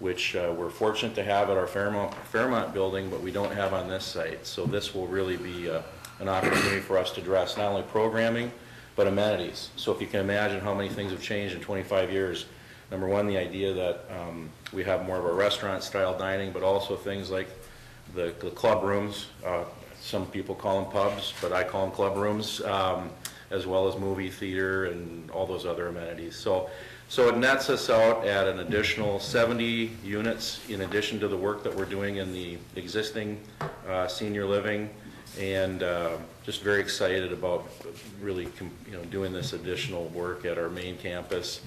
which we're fortunate to have at our Fairmont building, but we don't have on this site. So this will really be an opportunity for us to address not only programming, but amenities. So if you can imagine how many things have changed in 25 years, number one, the idea that we have more of a restaurant-style dining, but also things like the club rooms. Some people call them pubs, but I call them club rooms, as well as movie theater and all those other amenities. So it nets us out at an additional 70 units in addition to the work that we're doing in the existing senior living, and just very excited about really doing this additional work at our main campus.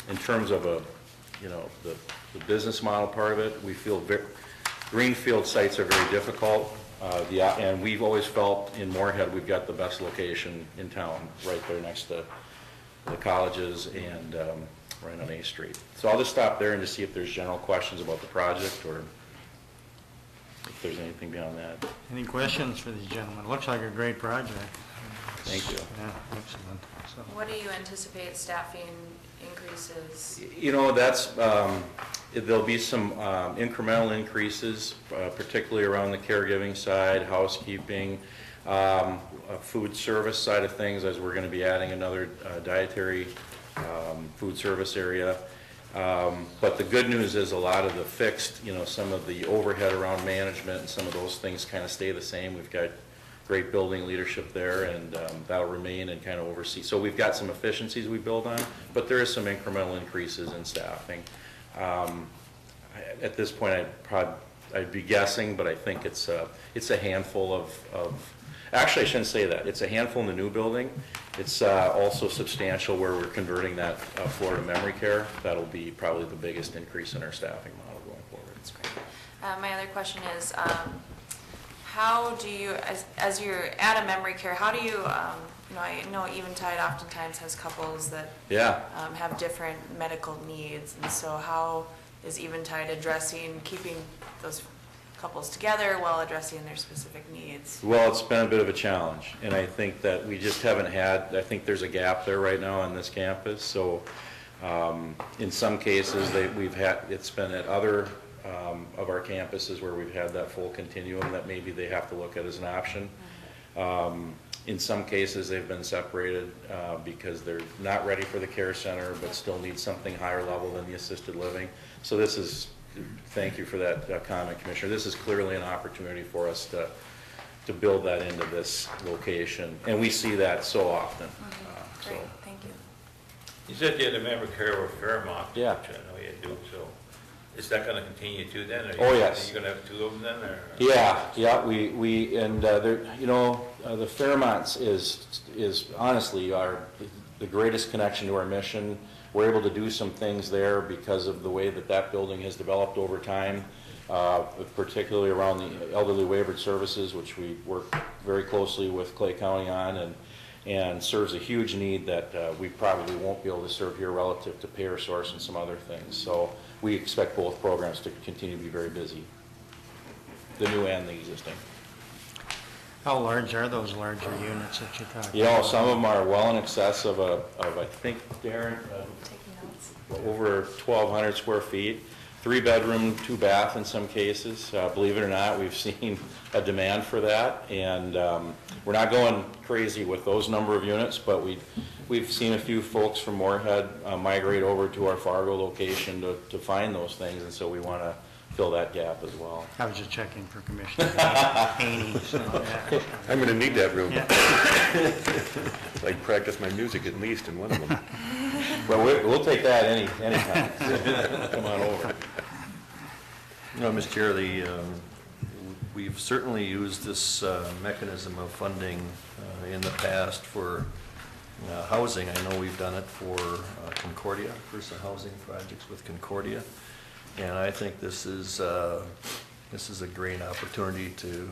In terms of the business model part of it, we feel greenfield sites are very difficult. And we've always felt in Moorhead we've got the best location in town, right there next to the colleges and right on A Street. So I'll just stop there and just see if there's general questions about the project or if there's anything beyond that. Any questions for these gentlemen? Looks like a great project. Thank you. Yeah, excellent. So, What do you anticipate staffing increases? That's, there'll be some incremental increases, particularly around the caregiving side, housekeeping, food service side of things, as we're going to be adding another dietary food service area. But the good news is a lot of the fixed, some of the overhead around management and some of those things kind of stay the same. We've got great building leadership there, and that'll remain and kind of oversee. So we've got some efficiencies we build on, but there is some incremental increases in staffing. At this point, I'd be guessing, but I think it's a handful of actually, I shouldn't say that. It's a handful in the new building. It's also substantial where we're converting that floor to memory care. That'll be probably the biggest increase in our staffing model going forward. That's great. My other question is, how do you, as you're at a memory care, how do you, I know Eventide oftentimes has couples that have different medical needs, and so how is Eventide addressing keeping those couples together while addressing their specific needs? Well, it's been a bit of a challenge, and I think that we just haven't had, I think there's a gap there right now on this campus. So in some cases, it's been at other of our campuses where we've had that full continuum that maybe they have to look at as an option. In some cases, they've been separated because they're not ready for the care center but still need something higher level than the assisted living. So this is, thank you for that comment, Commissioner. This is clearly an opportunity for us to build that into this location, and we see that so often. Great, thank you. You said you had a memory care with Fairmont. Yeah. Which I know you do, so is that going to continue too then? Oh, yes. Are you going to have two of them then? Or? Yeah, we and there, the Fairmonts is honestly the greatest connection to our mission. We're able to do some things there because of the way that building has developed over time, particularly around the elderly waivered services, which we work very closely with Clay County on, and serves a huge need that we probably won't be able to serve here relative to payer source and some other things. So we expect both programs to continue to be very busy, the new and the existing. how large are those larger units that you're talking about? Some of them are well in excess of I think, Darren, over 1,200 square feet. 3-bedroom, 2-bath in some cases. Believe it or not, we've seen a demand for that, and we're not going crazy with those number of units, but we've seen a few folks from Moorhead migrate over to our Fargo location to find those things, and so we want to fill that gap as well. I was just checking for Commissioner Haney. So, yeah. I'm going to need that room. Yeah. I can practice my music at least in one of them. Well, we'll take that anytime. Come on over. Mr. Chair, we've certainly used this mechanism of funding in the past for housing. I know we've done it for Concordia, for some housing projects with Concordia, and I think this is a great opportunity to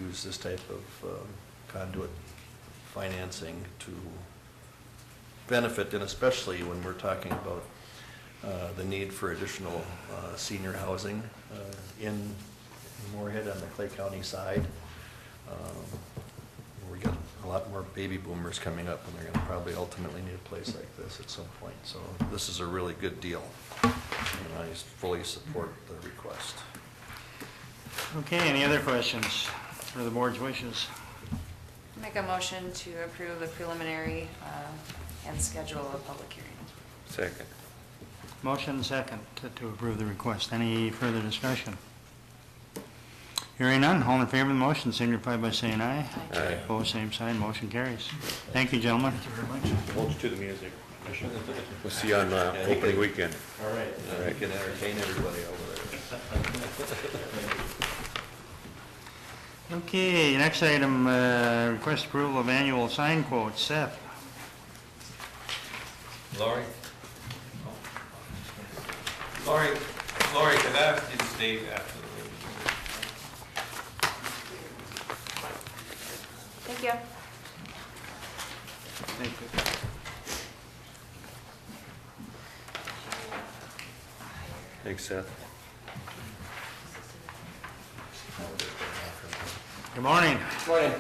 use this type of conduit financing to benefit, and especially when we're talking about the need for additional senior housing in Moorhead on the Clay County side. We got a lot more baby boomers coming up, and they're going to probably ultimately need a place like this at some point. So this is a really good deal, and I fully support the request. Okay, any other questions for the board's wishes? Make a motion to approve the preliminary and schedule a public hearing. Second. Motion second to approve the request. Any further discussion? Hearing none, all in favor of the motion signify by saying aye. Aye. Opposed, same sign, motion carries. Thank you, gentlemen. Thank you very much. Hold you to the music. We'll see you on opening weekend. All right. All right. You can entertain everybody over there. Okay, next item, request approval of annual sign quotes. Seth? Lori? Lori, could I ask you to stay after the meeting? Thank you. Thank you. Thanks, Seth. Good morning. Morning.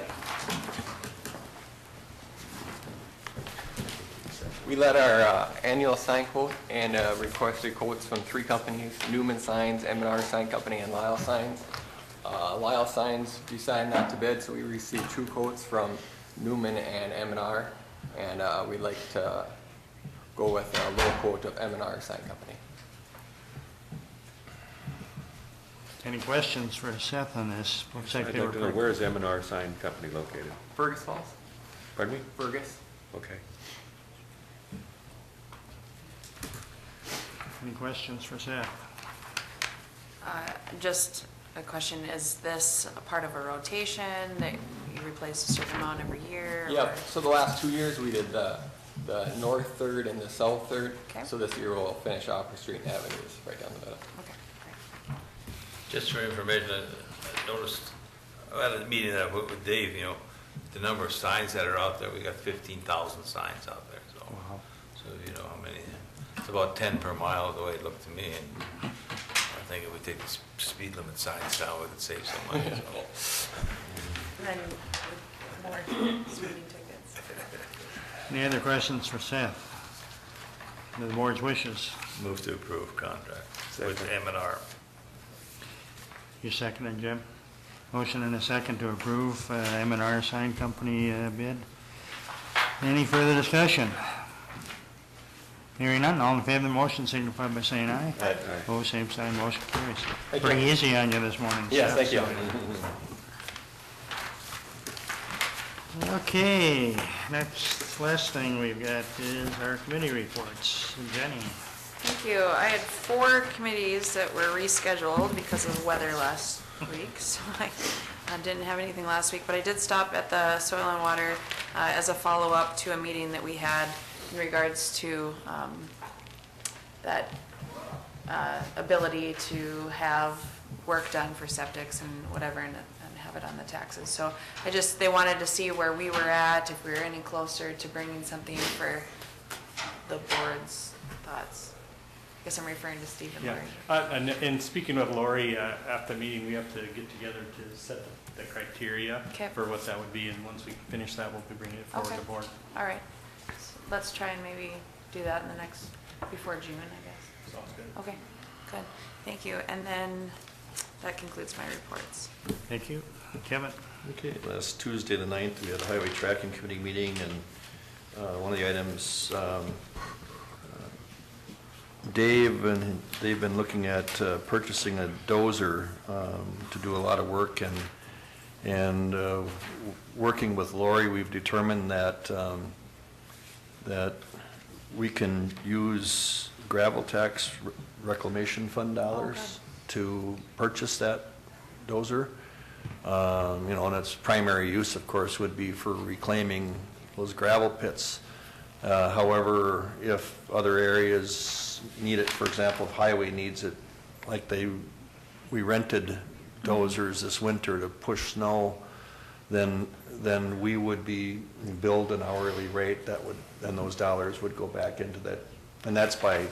We let our annual sign quote and requested quotes from 3 companies, Newman Signs, M&R Sign Company, and Lyle Signs. Lyle Signs decided not to bid, so we received 2 quotes from Newman and M&R, and we'd like to go with a low quote of M&R Sign Company. Any questions for Seth on this? Looks like I'd they like to know, were... where is M&R Sign Company located? Fergus Falls? Pardon me? Fergus. Okay. Any questions for Seth? Just a question, is this a part of a rotation that you replace a certain amount every year? Yep, or- so the last 2 years we did the north third and the south third. Okay. So this year we'll finish Opera Street and Avenues right down the middle. Okay, great. Just for information, I noticed, I had a meeting with Dave, you know, the number of signs that are out there, we got 15,000 signs out there, so. Wow. So you know how many, it's about 10 per mile the way it looked to me, and I think if we take the speed limit signs down, we could save some money, so. And then more speeding tickets. Any other questions for Seth? The board's wishes. Move to approve contract with M&R. You seconded, Jim? Motion and a second to approve M&R Sign Company bid. Any further discussion? Hearing none, all in favor of the motion signify by saying aye. Aye. Opposed, same sign, motion carries. Thank you. Pretty easy on you this morning. Yes, Seth, thank you. Okay, last thing we've got is our committee reports. Jenny? Thank you. I had 4 committees that were rescheduled because of weather last week, so I didn't have anything last week, but I did stop at the Soil and Water as a follow-up to a meeting that we had in regards to that ability to have work done for septics and whatever, and have it on the taxes. So they wanted to see where we were at, if we were any closer to bringing something for the board's thoughts. I guess I'm referring to Steve and Yeah, Lori. and speaking with Lori, after the meeting, we have to get together to set the criteria Okay. for what that would be, and once we finish that, we'll be bringing it forward Okay. to the board. All right. So let's try and maybe do that in the before June, I guess. Sounds good. Okay, good. Thank you. And then that concludes my reports. Thank you. Kevin? Okay, last Tuesday, the 9th, we had a highway tracking committee meeting, and one of the items, Dave and they've been looking at purchasing a dozer to do a lot of work, and working with Lori, we've determined that that we can use gravel tax reclamation fund dollars to purchase that dozer. You know, and its primary use, of course, would be for reclaiming those gravel pits. However, if other areas need it, for example, if highway needs it, like we rented dozers this winter to push snow, then we would be billed an hourly rate then those dollars would go back into that, and that's by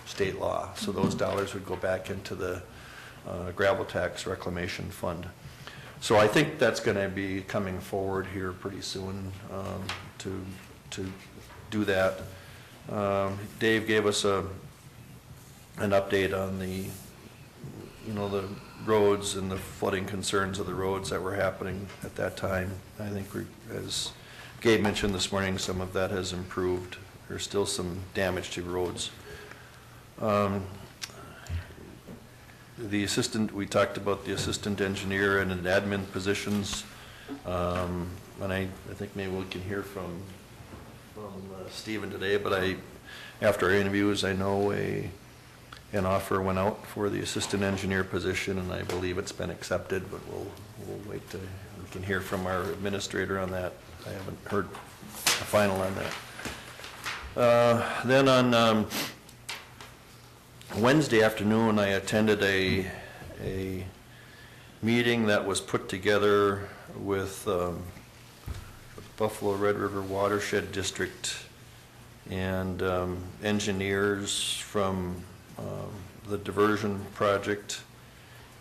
state law. So those dollars would go back into the gravel tax reclamation fund. So I think that's going to be coming forward here pretty soon to do that. Dave gave us an update on the roads and the flooding concerns of the roads that were happening at that time. I think as Gabe mentioned this morning, some of that has improved. There's still some damage to roads. We talked about the assistant engineer and the admin positions. And I think maybe we can hear from Stephen today, but after our interviews, I know an offer went out for the assistant engineer position, and I believe it's been accepted, but we'll wait we can hear from our administrator on that. I haven't heard a final on that. Then on Wednesday afternoon, I attended a meeting that was put together with Buffalo Red River Watershed District and engineers from the diversion project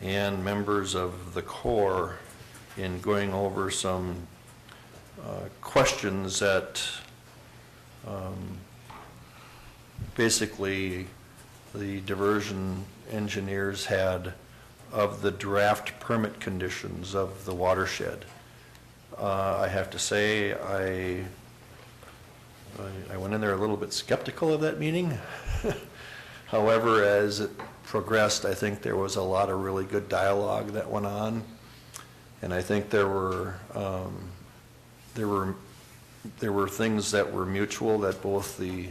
and members of the Corps in going over some questions that basically the diversion engineers had of the draft permit conditions of the watershed. I have to say, I went in there a little bit skeptical of that meeting. However, as it progressed, I think there was a lot of really good dialogue that went on, and I think there were things that were mutual, that both the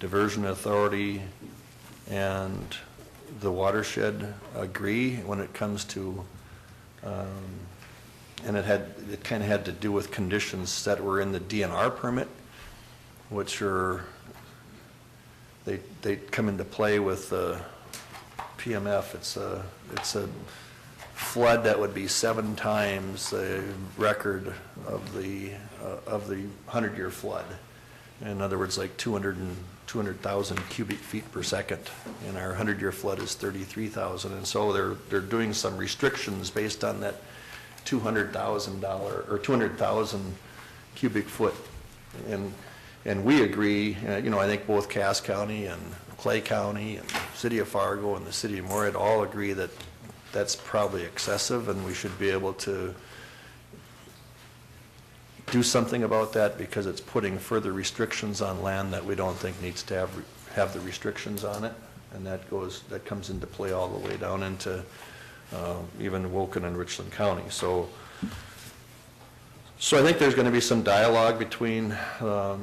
diversion authority and the watershed agree when it comes to, and it kind of had to do with conditions that were in the DNR permit, which are, they come into play with the PMF. It's a flood that would be 7 times the record of the 100-year flood. In other words, like 200,000 cubic feet per second, and our 100-year flood is 33,000. And so they're doing some restrictions based on that $200,000 or 200,000 cubic foot. And we agree, I think both Cass County and Clay County and City of Fargo and the City of Moorhead all agree that that's probably excessive, and we should be able to do something about that, because it's putting further restrictions on land that we don't think needs to have the restrictions on it. And that comes into play all the way down into even Woken and Richland County. So I think there's going to be some dialogue between the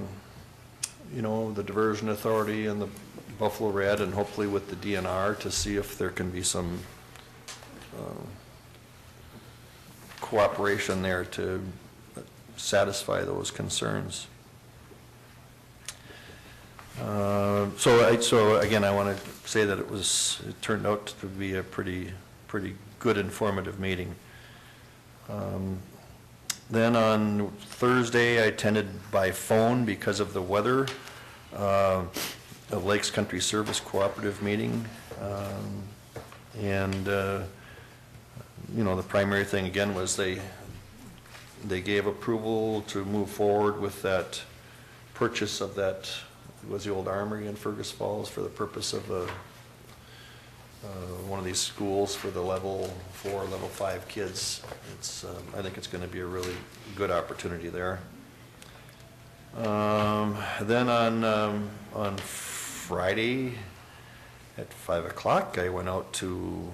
diversion authority and the Buffalo Red, and hopefully with the DNR, to see if there can be some cooperation there to satisfy those concerns. So again, I want to say that it turned out to be a pretty good, informative meeting. Then on Thursday, I attended by phone because of the weather, a Lakes Country Service Cooperative meeting. The primary thing again was they gave approval to move forward with that purchase of that, it was the old armory in Fergus Falls, for the purpose of one of these schools for the level 4, level 5 kids. I think it's going to be a really good opportunity there. Then on Friday at 5 o'clock, I went out to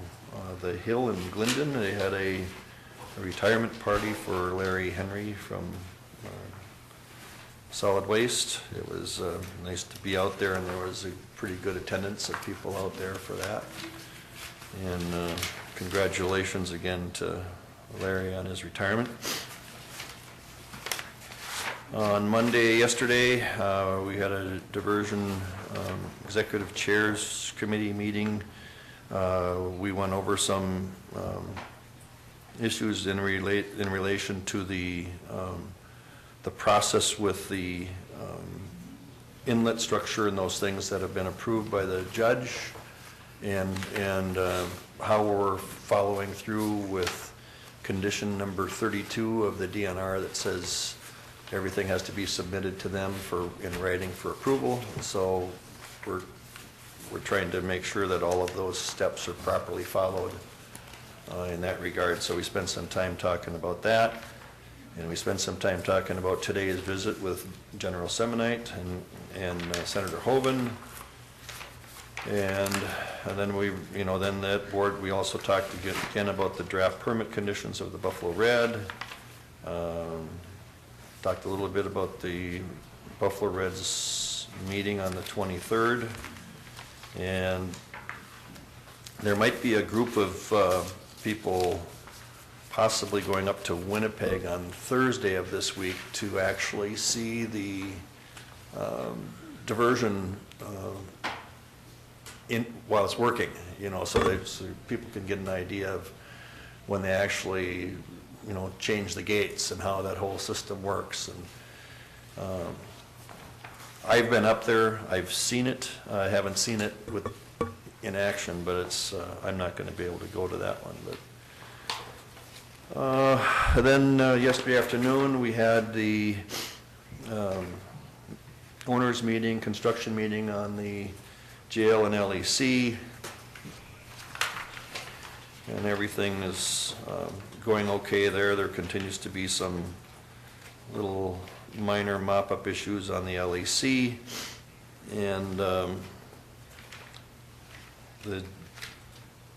the Hill in Glendon. They had a retirement party for Larry Henry from Solid Waste. It was nice to be out there, and there was a pretty good attendance of people out there for that. And congratulations again to Larry on his retirement. On Monday, yesterday, we had a diversion executive chairs committee meeting. We went over some issues in relation to the process with the inlet structure and those things that have been approved by the judge, and how we're following through with condition number 32 of the DNR that says everything has to be submitted to them in writing for approval. So we're trying to make sure that all of those steps are properly followed in that regard. So we spent some time talking about that, and we spent some time talking about today's visit with General Semonite and Senator Hoeven. And then then that board, we also talked again about the draft permit conditions of the Buffalo Red. Talked a little bit about the Buffalo Reds meeting on the 23rd. And there might be a group of people possibly going up to Winnipeg on Thursday of this week to actually see the diversion while it's working, so people can get an idea of when they actually, change the gates and how that whole system works. And I've been up there, I've seen it, I haven't seen it in action, but I'm not going to be able to go to that one. But then yesterday afternoon we had the owners meeting, construction meeting on the jail and LEC, and everything is going okay there. There continues to be some little minor mop-up issues on the LEC, and the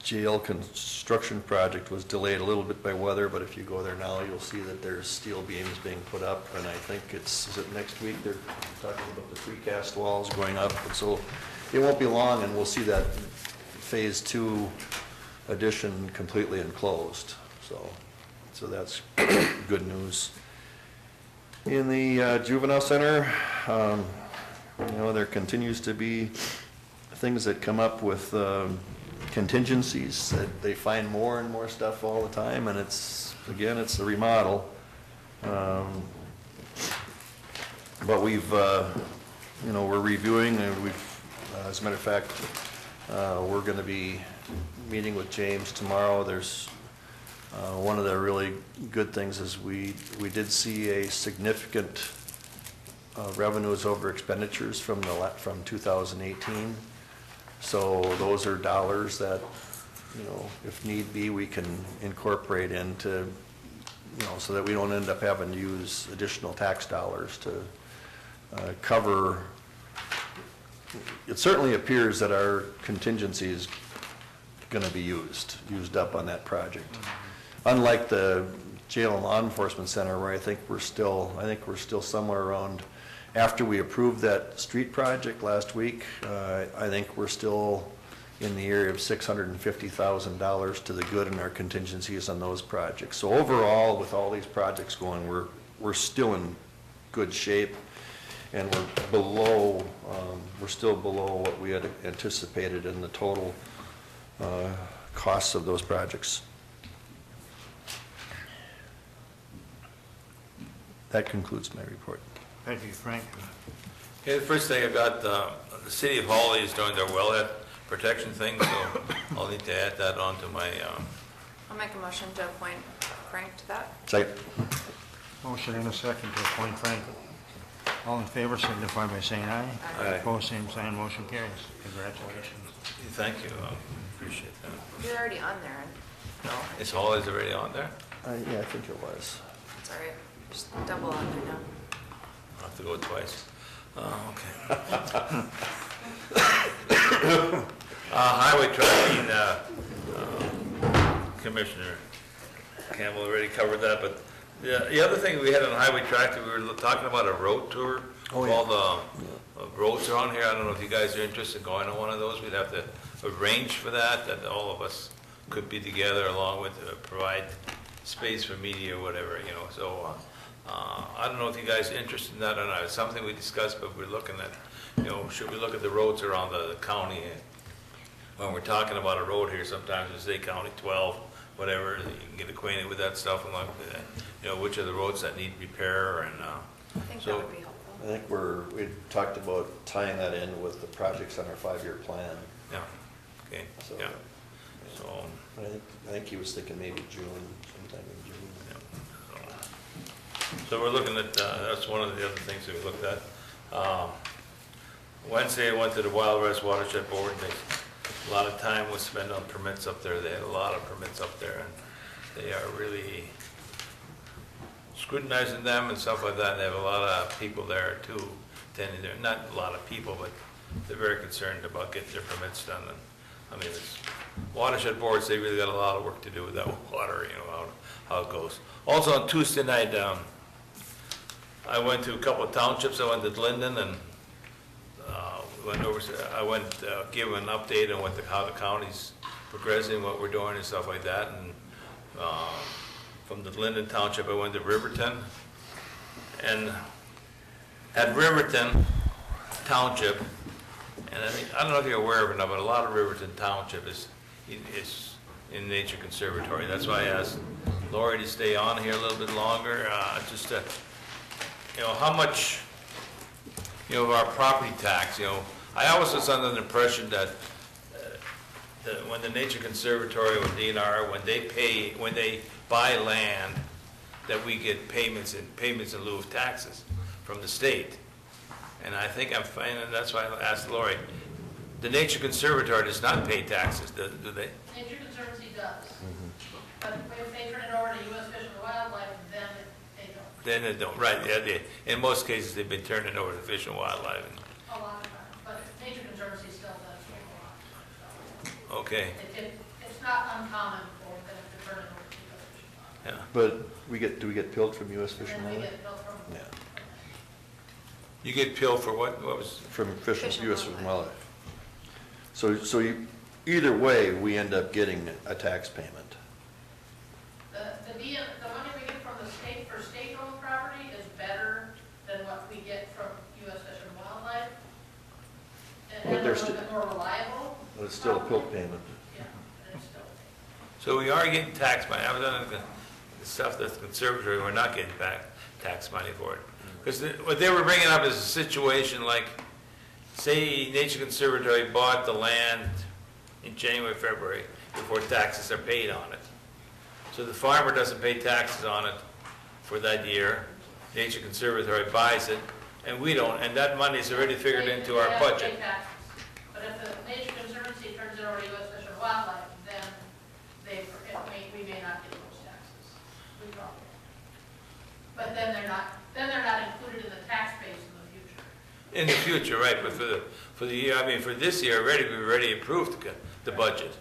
jail construction project was delayed a little bit by weather, but if you go there now, you'll see that there's steel beams being put up, and I think is it next week, they're talking about the precast walls going up, and so it won't be long, and we'll see that phase 2 addition completely enclosed. So that's good news. In the juvenile center, there continues to be things that come up with contingencies. That they find more and more stuff all the time, and it's the remodel. But we're reviewing, and as a matter of fact, we're going to be meeting with James tomorrow. There's one of the really good things is we did see a significant revenues over expenditures from 2018. So those are dollars that, if need be, we can incorporate into, so that we don't end up having to use additional tax dollars to cover. It certainly appears that our contingency is going to be used up on that project. Unlike the jail and law enforcement center, where I think we're still somewhere around, after we approved that street project last week, I think we're still in the area of $650,000 to the good in our contingencies on those projects. So overall, with all these projects going, we're still in good shape, and we're still below what we had anticipated in the total costs of those projects. That concludes my report. Thank you, Frank. Okay, the first thing I got, the city of Hawley is doing their wellhead protection thing, so I'll need to add that on to my, I'll make a motion to appoint Frank to that. Second. Motion and a second to appoint Frank. All in favor signify by saying aye. Aye. Opposed, same sign, motion carries. Congratulations. thank you, appreciate that. You're already on there. No, is Hawley's already on there? Yeah, I think it was. It's all right. Just double on there now. I'll have to go twice. Oh, okay. Highway traffic, Commissioner Campbell already covered that, but the other thing we had on highway traffic, we were talking about a road tour. Oh, yeah. All the roads are on here. I don't know if you guys are interested in going on one of those. We'd have to arrange for that all of us could be together along with, provide space for media or whatever, so, I don't know if you guys are interested in that or not. It's something we discussed, but we're looking at, should we look at the roads around the county? When we're talking about a road here, sometimes we say County 12, whatever, you can get acquainted with that stuff and look at, which are the roads that need repair, and, I think that would be helpful. I think we talked about tying that in with the projects on our 5-year plan. Yeah, okay, So, yeah. So, I think he was thinking maybe June, sometime in June. so we're looking at, that's one of the other things that we looked at. Wednesday, I went to the Wild West Watershed Board. A lot of time was spent on permits up there. They had a lot of permits up there, and they are really scrutinizing them and stuff like that. And they have a lot of people there too, attending there. Not a lot of people, but they're very concerned about getting their permits done. And I mean, it's watershed boards, they really got a lot of work to do with that water, you know, how it goes. Also on Tuesday night, I went to a couple of townships. I went to Linden and I went give an update on how the county's progressing, what we're doing and stuff like that. And from the Linden Township, I went to Riverton. And at Riverton Township, and I don't know if you're aware of it or not, but a lot of Riverton Township is in Nature Conservatory. That's why I asked Lori to stay on here a little bit longer, just to, you know, how much, you know, of our property tax, you know, I always was under the impression that when the Nature Conservatory or DNR, when they buy land, that we get payments in lieu of taxes from the state. And I think I'm finding, that's why I asked Lori, the Nature Conservatory does not pay taxes, do they? Nature Conservancy does. But if they turn it over to U.S. Fish and Wildlife, then they don't. Then they don't, right, yeah, in most cases, they've been turning over to Fish and Wildlife. A lot of times, but Nature Conservancy still does take a lot. Okay, It's not uncommon for them to turn it over to U.S. Fish and Wildlife. yeah. But do we get billed from U.S. Fish and And we Wildlife? get billed from. Yeah, You get billed for what was, from Fish and U.S. Fish and Wildlife. Wildlife. So either way, we end up getting a tax payment. The money we get from the state for state-owned property is better than what we get from U.S. Fish and Wildlife. But And they're a little bit more reliable. But it's still a PILT payment. Yeah, and it's still. so we are getting tax money. I was on the stuff that's conservatory, we're not getting back tax money for it. Because what they were bringing up is a situation like, say Nature Conservatory bought the land in January, February, before taxes are paid on it. So the farmer doesn't pay taxes on it for that year. Nature Conservatory buys it, and we don't, and that money is already figured into our They have to budget. pay taxes. But if the Nature Conservancy turns it over to U.S. Fish and Wildlife, then we may not get those taxes. We probably. But then they're not included in the tax base in the future. In the future, right, but for the year, I mean, for this year already, we've already approved the budget.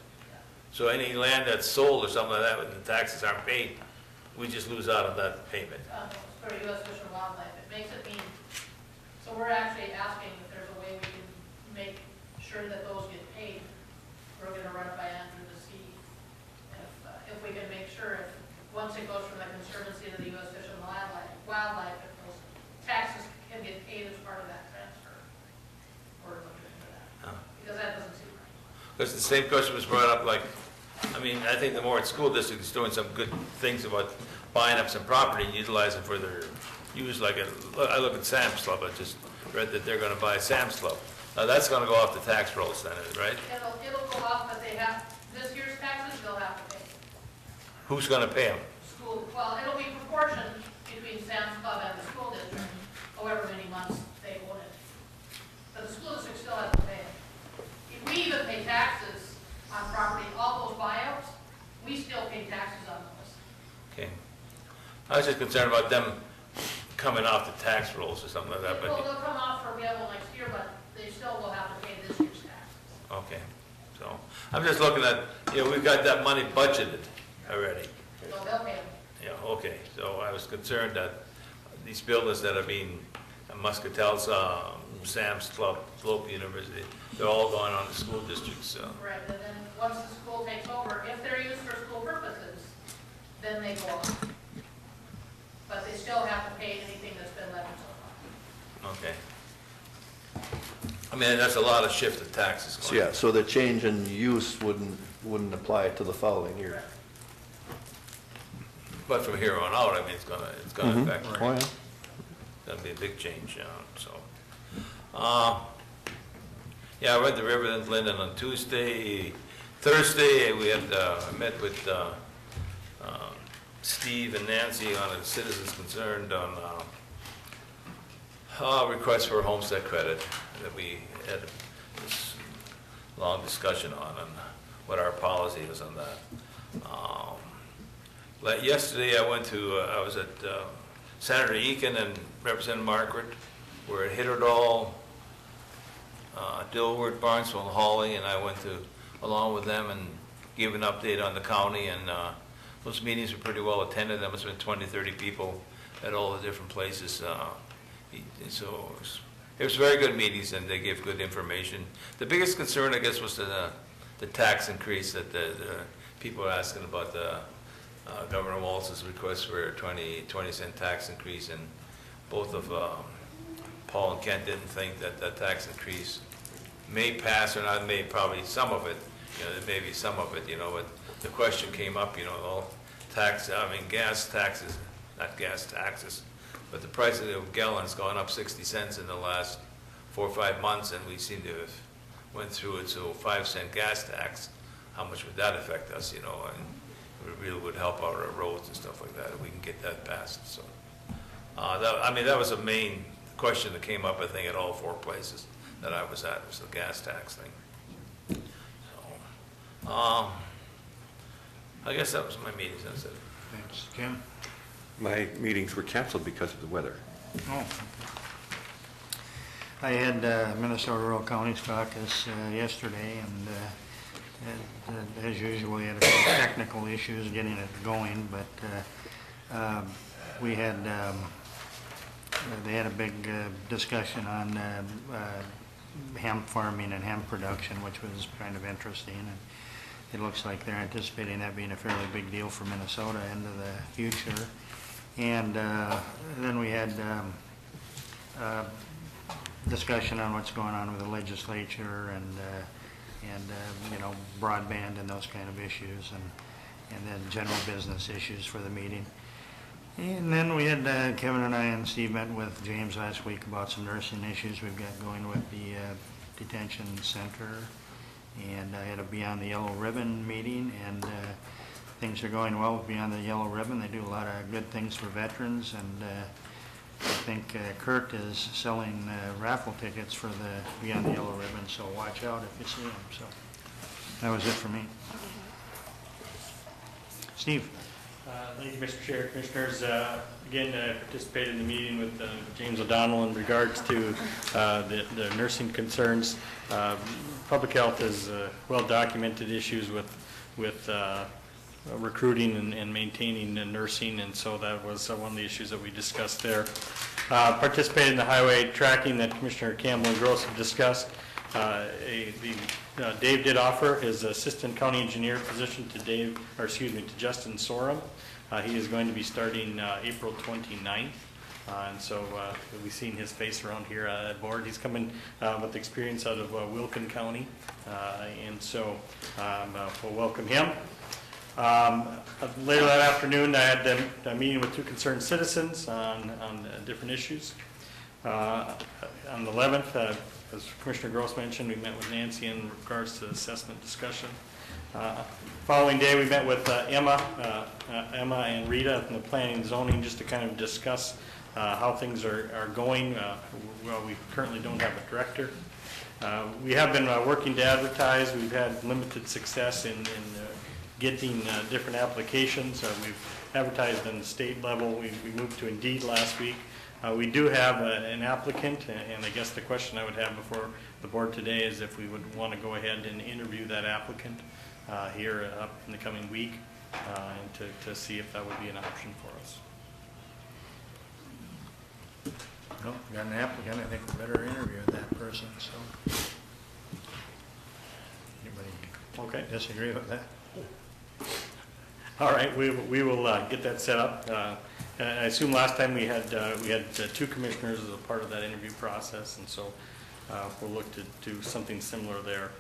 So any land that's sold or something like that, when the taxes aren't paid, we just lose out on that payment. For U.S. Fish and Wildlife, it makes it mean, so we're actually asking if there's a way we can make sure that those get paid. We're gonna run it by Andrew to see if we can make sure once it goes from the Conservancy to the U.S. Fish and Wildlife, if those taxes can get paid as part of that transfer. We're looking into that, because that doesn't seem right. Because the same question was brought up, like, I mean, I think the Moritz School District is doing some good things about buying up some property and utilizing for their use, like, I look at Sam's Club, I just read that they're gonna buy Sam's Club. Now, that's gonna go off the tax rolls then, right? It'll go off, but this year's taxes, they'll have to pay. Who's gonna pay them? Well, it'll be proportioned between Sam's Club and the school district, however many months they own it. But the school district still has to pay it. If we even pay taxes on property, all those buyouts, we still pay taxes on those. Okay. I was just concerned about them coming off the tax rolls or something like that, Well, but, they'll come off for available next year, but they still will have to pay this year's taxes. okay. So, I'm just looking at, you know, we've got that money budgeted already. So they'll pay them. Yeah, okay, so I was concerned that these buildings that are being, Muscatel's, Sam's Club, local university, they're all going on the school districts, so. Right, and then once the school takes over, if they're used for school purposes, then they go off. But they still have to pay anything that's been levied so far. Okay. I mean, that's a lot of shift of taxes So, going. yeah, so the change in use wouldn't apply to the following year. But from here on out, I mean, it's gonna affect. Oh, yeah. gonna be a big change, so. Yeah, I went to Riverland Linden on Tuesday. Thursday, we had, I met with Steve and Nancy on a citizens concerned on request for homestead credit that we had this long discussion on and what our policy is on that. Yesterday, I was at Senator Eakin and Representative Margaret. We're at Hitterdall, Dilworth, Barnesville, and Hawley, and I went along with them and gave an update on the county, and those meetings were pretty well attended. There must have been 20, 30 people at all the different places. So it was very good meetings, and they gave good information. The biggest concern, I guess, was the tax increase that the people are asking about the Governor Walz's request for a 20-cent tax increase, and both of Paul and Kent didn't think that that tax increase may pass or not, probably some of it, there may be some of it, but the question came up, gas taxes, not gas taxes, but the price of the gallon's gone up 60 cents in the last 4 or 5 months, and we seem to have went through it, so 5-cent gas tax, how much would that affect us, and it really would help our roads and stuff like that if we can get that passed, so. That was a main question that came up, I think, at all 4 places that I was at, was the gas tax thing. So, I guess that was my meetings, that's it. Thanks. Jim? My meetings were canceled because of the weather. Oh. I had Minnesota Rural Counties Caucus yesterday, and as usual, we had a few technical issues getting it going, but we had they had a big discussion on hemp farming and hemp production, which was kind of interesting, and it looks like they're anticipating that being a fairly big deal for Minnesota into the future. And then we had discussion on what's going on with the legislature and broadband and those kind of issues, and then general business issues for the meeting. And then we had Kevin and I and Steve met with James last week about some nursing issues we've got going with the detention center, and I had a Beyond the Yellow Ribbon meeting, and things are going well with Beyond the Yellow Ribbon. They do a lot of good things for veterans, and I think Kurt is selling raffle tickets for the Beyond the Yellow Ribbon, so watch out if you see them. So that was it for me. Steve? Thank you, Mr. Chair, Commissioners. Again, I participated in the meeting with James O'Donnell in regards to the nursing concerns. Public health has well-documented issues with recruiting and maintaining nursing, and so that was one of the issues that we discussed there. Participated in the highway tracking that Commissioner Campbell and Gross have discussed. Dave did offer his assistant county engineer position to Justin Sorum. He is going to be starting April 29th. And so we'll be seeing his face around here at board. He's coming with experience out of Wilkin County, and so we'll welcome him. Later that afternoon, I had a meeting with 2 concerned citizens on different issues. On the 11th, as Commissioner Gross mentioned, we met with Nancy in regards to assessment discussion. Following day, we met with Emma and Rita from the planning and zoning just to kind of discuss how things are going. Well, we currently don't have a director. We have been working to advertise. We've had limited success in getting different applications. We've advertised on the state level. We moved to Indeed last week. We do have an applicant, and I guess the question I would have before the board today is if we would want to go ahead and interview that applicant here up in the coming week, and to see if that would be an option for us. No, we got an applicant. I think we better interview that person, so. Anybody disagree with that? All right, we will get that set up. I assume last time we had 2 commissioners as a part of that interview process, and so we'll look to do something similar there.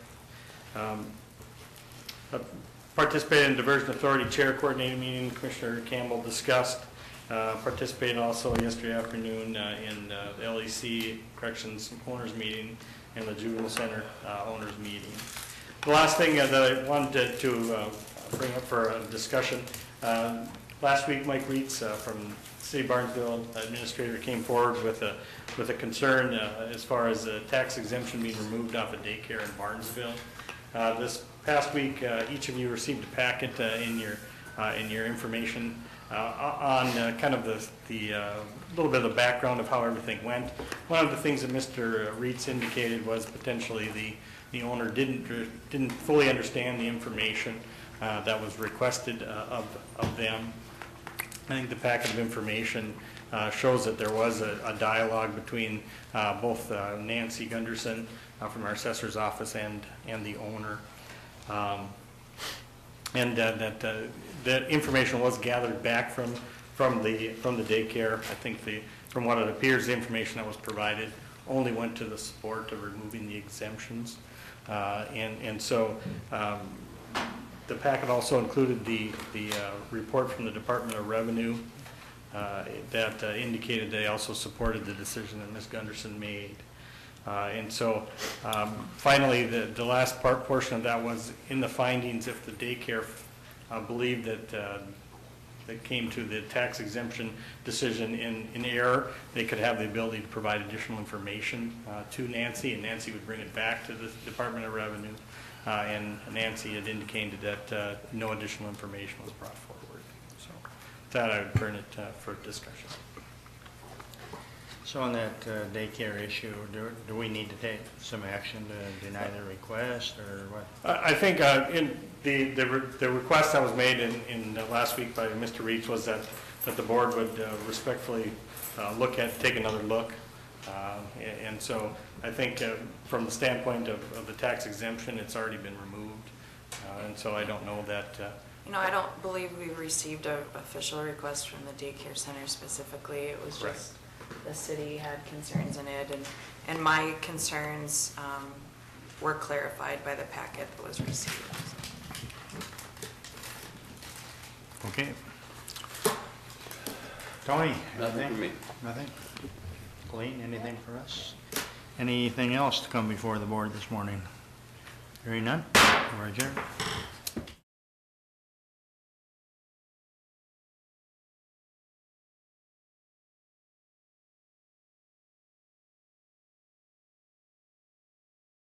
Participated in Diversion Authority Chair Coordinating meeting. Commissioner Campbell discussed Participated also yesterday afternoon in the LEC Corrections Owners Meeting and the Juvenile Center Owners Meeting. The last thing that I wanted to bring up for a discussion, last week Mike Reitz from City of Barnesville administrator came forward with a concern as far as the tax exemption being removed off of daycare in Barnesville. This past week, each of you received a packet in your information on kind of the little bit of the background of how everything went. One of the things that Mr. Reitz indicated was potentially the owner didn't fully understand the information that was requested of them. I think the packet of information shows that there was a dialogue between both Nancy Gunderson from our assessor's office and the owner. That information was gathered back from the daycare. I think from what it appears, the information that was provided only went to the support of removing the exemptions. The packet also included the report from the Department of Revenue that indicated they also supported the decision that Ms. Gunderson made. Finally, the last portion of that was in the findings, if the daycare believed that came to the tax exemption decision in error, they could have the ability to provide additional information to Nancy, and Nancy would bring it back to the Department of Revenue. And Nancy had indicated that no additional information was brought forward. So with that, I would turn it for discussion. So on that daycare issue, do we need to take some action to deny the request, or what? I think in the request that was made in last week by Mr. Reitz was that the board would respectfully take another look. And so I think from the standpoint of the tax exemption, it's already been removed. And so I don't know that. I don't believe we received an official request from the daycare center specifically. It was just the city had concerns in it, and my concerns were clarified by the packet that was received. Okay. Tony? Nothing for me. Nothing? Colleen, anything for us? Anything else to come before the board this morning? Hearing none, we're adjourned.